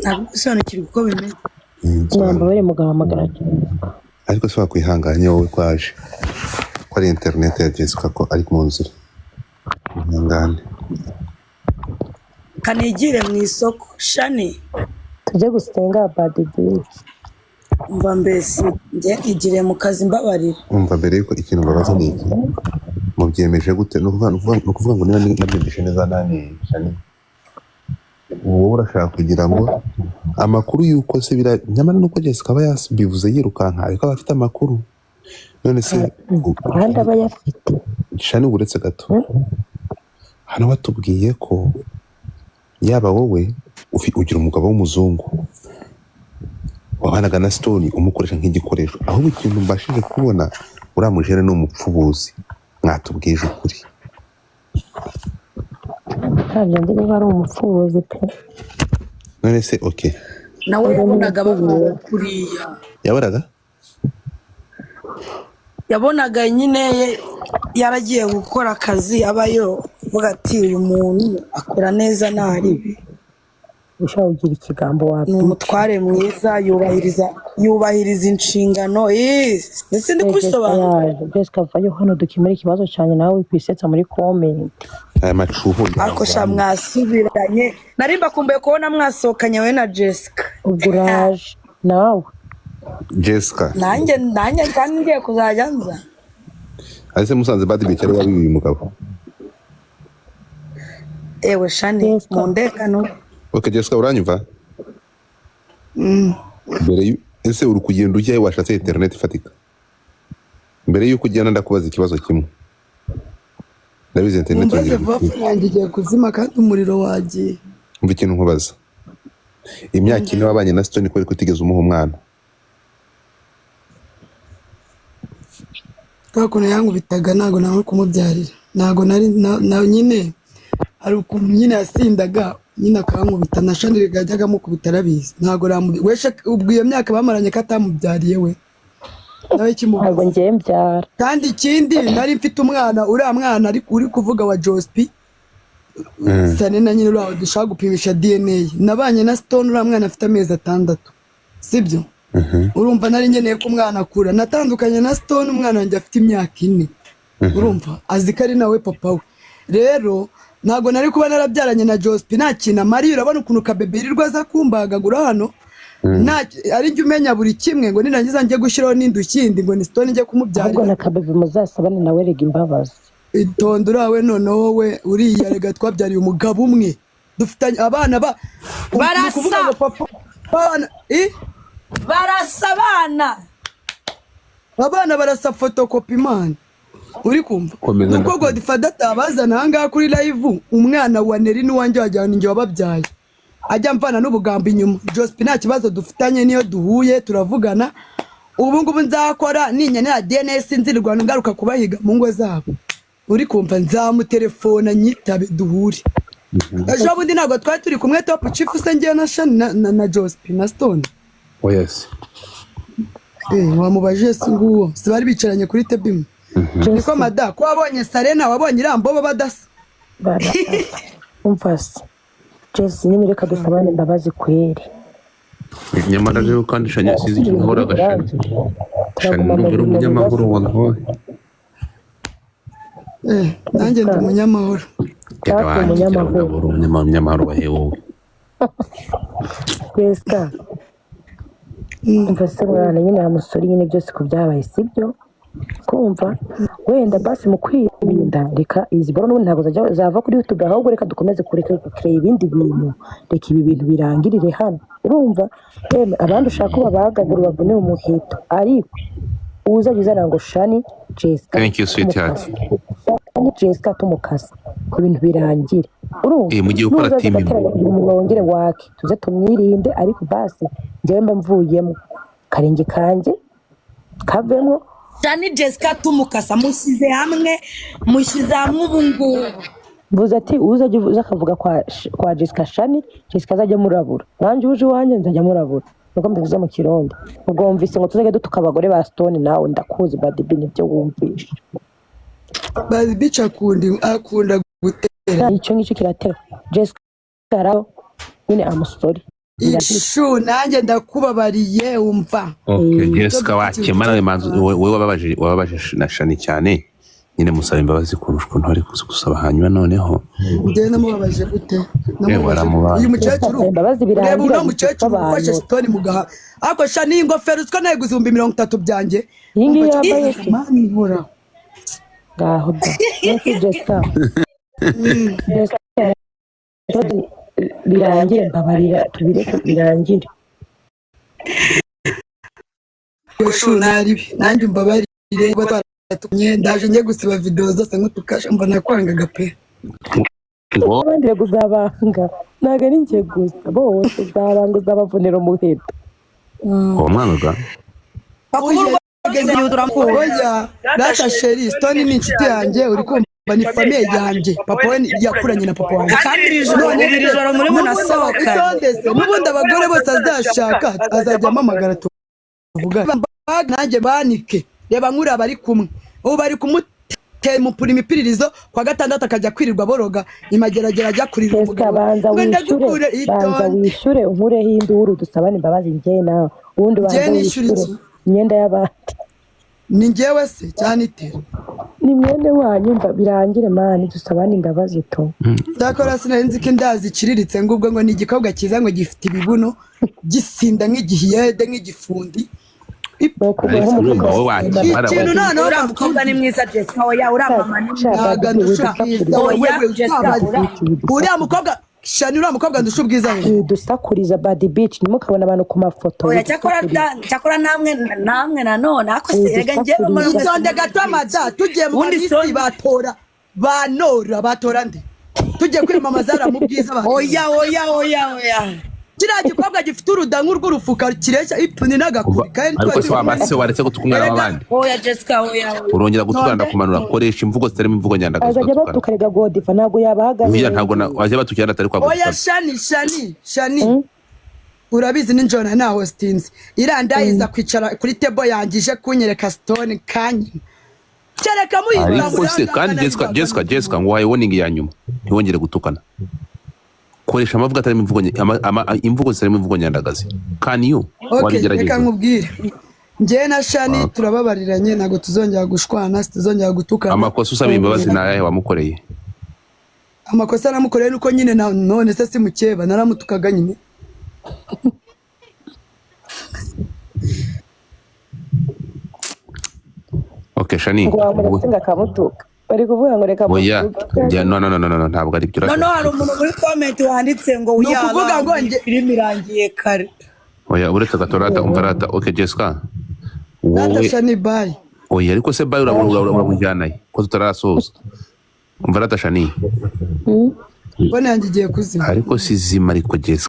ntabwo gusobanukirwa uko bimeze mwambabare mugahamagara Jessica. ariko se wakwihanganye wowe kwaje ko ari internet ya Jessica ko ari mu nzira ihangane kanigire mu isoko shani tujye gusenga badidi. umva mbese njye igire mu kazi mbabarira umva mbere yuko ikintu babaza ni iki mubyemeje gute no kuvuga ngo niba nabyumvishe neza nani shani wowe urashaka kugira ngo amakuru yuko se nyamara nuko Jessica aba yabivuze yirukanka ariko aba afite amakuru none se kandi aba yafite shani uretse gato hano batubwiye ko yaba wowe ugira umugabo w'umuzungu wabanaga na Stone umukoresha nk'igikoresho ahubwo ikintu mbashije kubona uramujere no umupfubuzi mwatubwije ukuri ntabyo ndi niba ari umupfubuzi pe none se okay nawe yabonaga kuriya yabonaga nyine yaragiye gukora akazi abayo vuga ati uyu muntu akora neza ntaribi ushaka kugira ikigambo wapi ni umutware mwiza yubahiriza inshingano ndetse ndi kubisobanura Jessica vayo hano dukemura ikibazo cyane nawe kwisetsa muri comment aya macuho ariko sha mwasubiranye narimba kumbuye kubona mwasohokanye we na Jessica uguraje nawe Jessica nanjye kandi ngiye kuzajya nza ase musanze badi bicare wabi uyu mugabo ewe shani mu ndekano okay Jessica uranyumva mbere ese uri kugenda ujyayo washatse internet ifatika mbere yuko ugenda ndakubaza ikibazo kimwe ndabize internet yangiye kuzima kandi umuriro wagiye umva ikintu nkubaza imyaka ine wabanye na Stone ko utigeze umuha umwana kakuno yankubitaga ntago nawe kumubyarira ntago nari nyine hari ukuntu nyine yasindaga nyine akankubita na Shani yajyaga amukubita arabizi ntago weshe ubwo iyo myaka bamaranye ko atamubyariye we nawe kimubaza ntabwo ngiye mbyara kandi ikindi nari mfite umwana uriya mwana uri kuvuga wa Jospi sane na nyine uriya dushaka gupimisha DNA nabanye na Stone uriya mwana afite amezi 6 sibyo urumva nari ngeneye ko umwana akura natandukanye na Stone umwana wanjye afite imyaka 4 urumva azi ko ari nawe papa we rero ntago nari kuba narabyaranye na Jospi nta kintu Marie urabona ukuntu kabeberirwa aza kumbagagura hano ari njye umenya buri kimwe ngo nirangiza njye gushyiraho n'indukindi ngo ni Stone njye kumubyarira ahubwo na kabebe muzasabane nawe rega imbabazi itondo urawe none wowe uriya rega twabyariye umugabo umwe dufitanye abana barasa abana barasa photocopy man uri kumva nuko Godfather atabazana hanga kuri live umwana wa Neri n'uwanjye wajyana njye wababyaye ajya mvana n'ubugambo inyuma Jospi nta kibazo dufitanye niyo duhuye turavugana ubu ngubu nzakora ninyanira DNA sinzirirwa ngaruka kubahiga mu ngo zabo uri kumva nzamutelefona nyitabe duhure ejo bundi ntabwo twari turi kumwe top chief se ngiye na Shani na Jospi na Stone yes wamubaje se nguwo si bari bicaranye kuri tebim niko mada ko wabonye Sarena wabonye irambo badasa umfase Jesse nyine reka dusabane imbabazi kweri nyamara rero kandi Shani sizi icyo nkora gashani Shani n'umugore umunyamahoro wangoye nanjye ndi umunyamahoro umunyamahoro wahe wowe Jessica umfase mwana nyine amusore nyine byose ko byabaye sibyo kumva wenda basi mu kwirinda reka izi boro n'ubundi ntabwo zava kuri YouTube ahubwo reka dukomeze kureka ibindi bintu reka ibi bintu birangirire hano urumva abandi ushaka ko babagagura bavune umuhito ariko uzajya uzana ngo Shani Jessica thank you sweetheart Jessica tumukasa ibintu birangire urumva mu gihe ukora team wongere wake tuze tumwirinde ariko basi njyewe mba mvuyemo karenge kanje kavemo Shani Jessica tumukasa musize hamwe ubu ngubu mvuze ati uzajya uza akavuga kwa Jessica Shani Jessica azajya murabura nanjye uje iwanjye nzajya murabura nuko mbivuze mu kirundi ubwo wumvise ngo tuzajya dutuka abagore ba Stone nawe ndakuzi badibi nibyo wumvishe badibi akunda gutera icyo ngicyo kiratera Jessica araho nyine amusori ishu nanjye ndakubabariye umva. Okay, Jessica wakemana we manzu wowe wababaje na Shani cyane. Nyine musaba imbabazi kurusha ukuntu ari gusaba hanyuma noneho. Njye namubabaje gute? Baramubaza. Uyu mukecuru. Imbabazi birangira. Reba uno mukecuru ufashe Stone mu gaha. Ako Shani ingofero uziko nayo guzumba 30 byanjye. Iyi ngiyi yambaye se. Mani nkora. Ngaho da. Yesu Jessica. Jessica. Birangire mbabarira tubireke birangire. Ishu nari nanjye mbabarire ngo twatumye ndaje ngiye gusiba video zose nk'utukasha mbona kwangaga pe. Abandi guzabanga naga ari ngiye gusa bose zabanga zabavunira umuheto. Uwo mwana ga Oya, data Sheri Stone ni inshuti yanjye uri kumva ni famille yanjye. Papa we yakuranye na papa wanjye. kandi iri joro muri munasohoka Itondese n'ubundi abagore bose azashaka azajya amamagara tuvuga. Nanjye banike reba nkuri abari kumwe. Ubu bari kumutera mupura imipiririzo kwa gatandatu akajya kwirirwa boroga imageragera ajya kurira Jessica banza wishure unkureho induru dusabane imbabazi njye nawe ubundi banza wishure imyenda y'abandi. Ni njyewe se cyane itera. Ni mwene wanyu mva birangire mani dusabane imbabazi to. Dakora sinenzi ko indazi kiriritse ngubwo ngo ni igikobwa cyiza ngo gifite ibibuno gisinda nk'igihiyede nk'igifundi. ikintu none uriya mukobwa ni mwiza Jessica oya uriya mama ni mwiza uriya mukobwa Shani uriya mukobwa ndusha ubwiza we dusakuriza Bad Beach nimukabona abantu ku mafoto. oya cyakora namwe nanone ako serega njyewe muri itonde gato amada tugiye mu bisi batora nde tugiye kwimamaza mu bwiza abantu. oya kiriya gikobwa gifite urudangu rw'urufuka kireshya ipfuni n'agakuri kandi ariko se wabase waretse gutukana n'abandi. oya Jessica oya urongera gutukana kumanura koresha imvugo zitarimo imvugo nyandagazo. azajya batukarega Godiva ntabwo yabahaga. Uya ntabwo wajya batukira atari kwa oya Shani urabizi ninjona na hostings irandayiza kwicara kuri table yangije kunyereka Stone kanyi cyereka muyibura. ariko se kandi Jessica ngo waye warning ya nyuma ntiwongere gutukana. Koresha amavuga atarimo imvugo zitarimo imvugo nyandagazi. Can you wabigerageza? Reka nkubwire njye na Shani turababariranye ntago tuzongera gushwana tuzongera gutukana. Amakosa usaba imbabazi nayahe wamukoreye? Amakosa namukoreye nuko nyine none se simukeba naramutukaga nyine. Okay Shani ngo kamutuka bari kuvuga ngo reka oya no ntabwo ari byo. no hari umuntu muri comment wanditse ngo uya kuvuga ngo film irangiye kare. oya uretse gatorata umvarata. Okay Jessica wowe Shani bye. oya ariko se bye urabujyanaye ko tutarasoza umvarata Shani bone yangiye kuzima ariko sizima ariko Jessica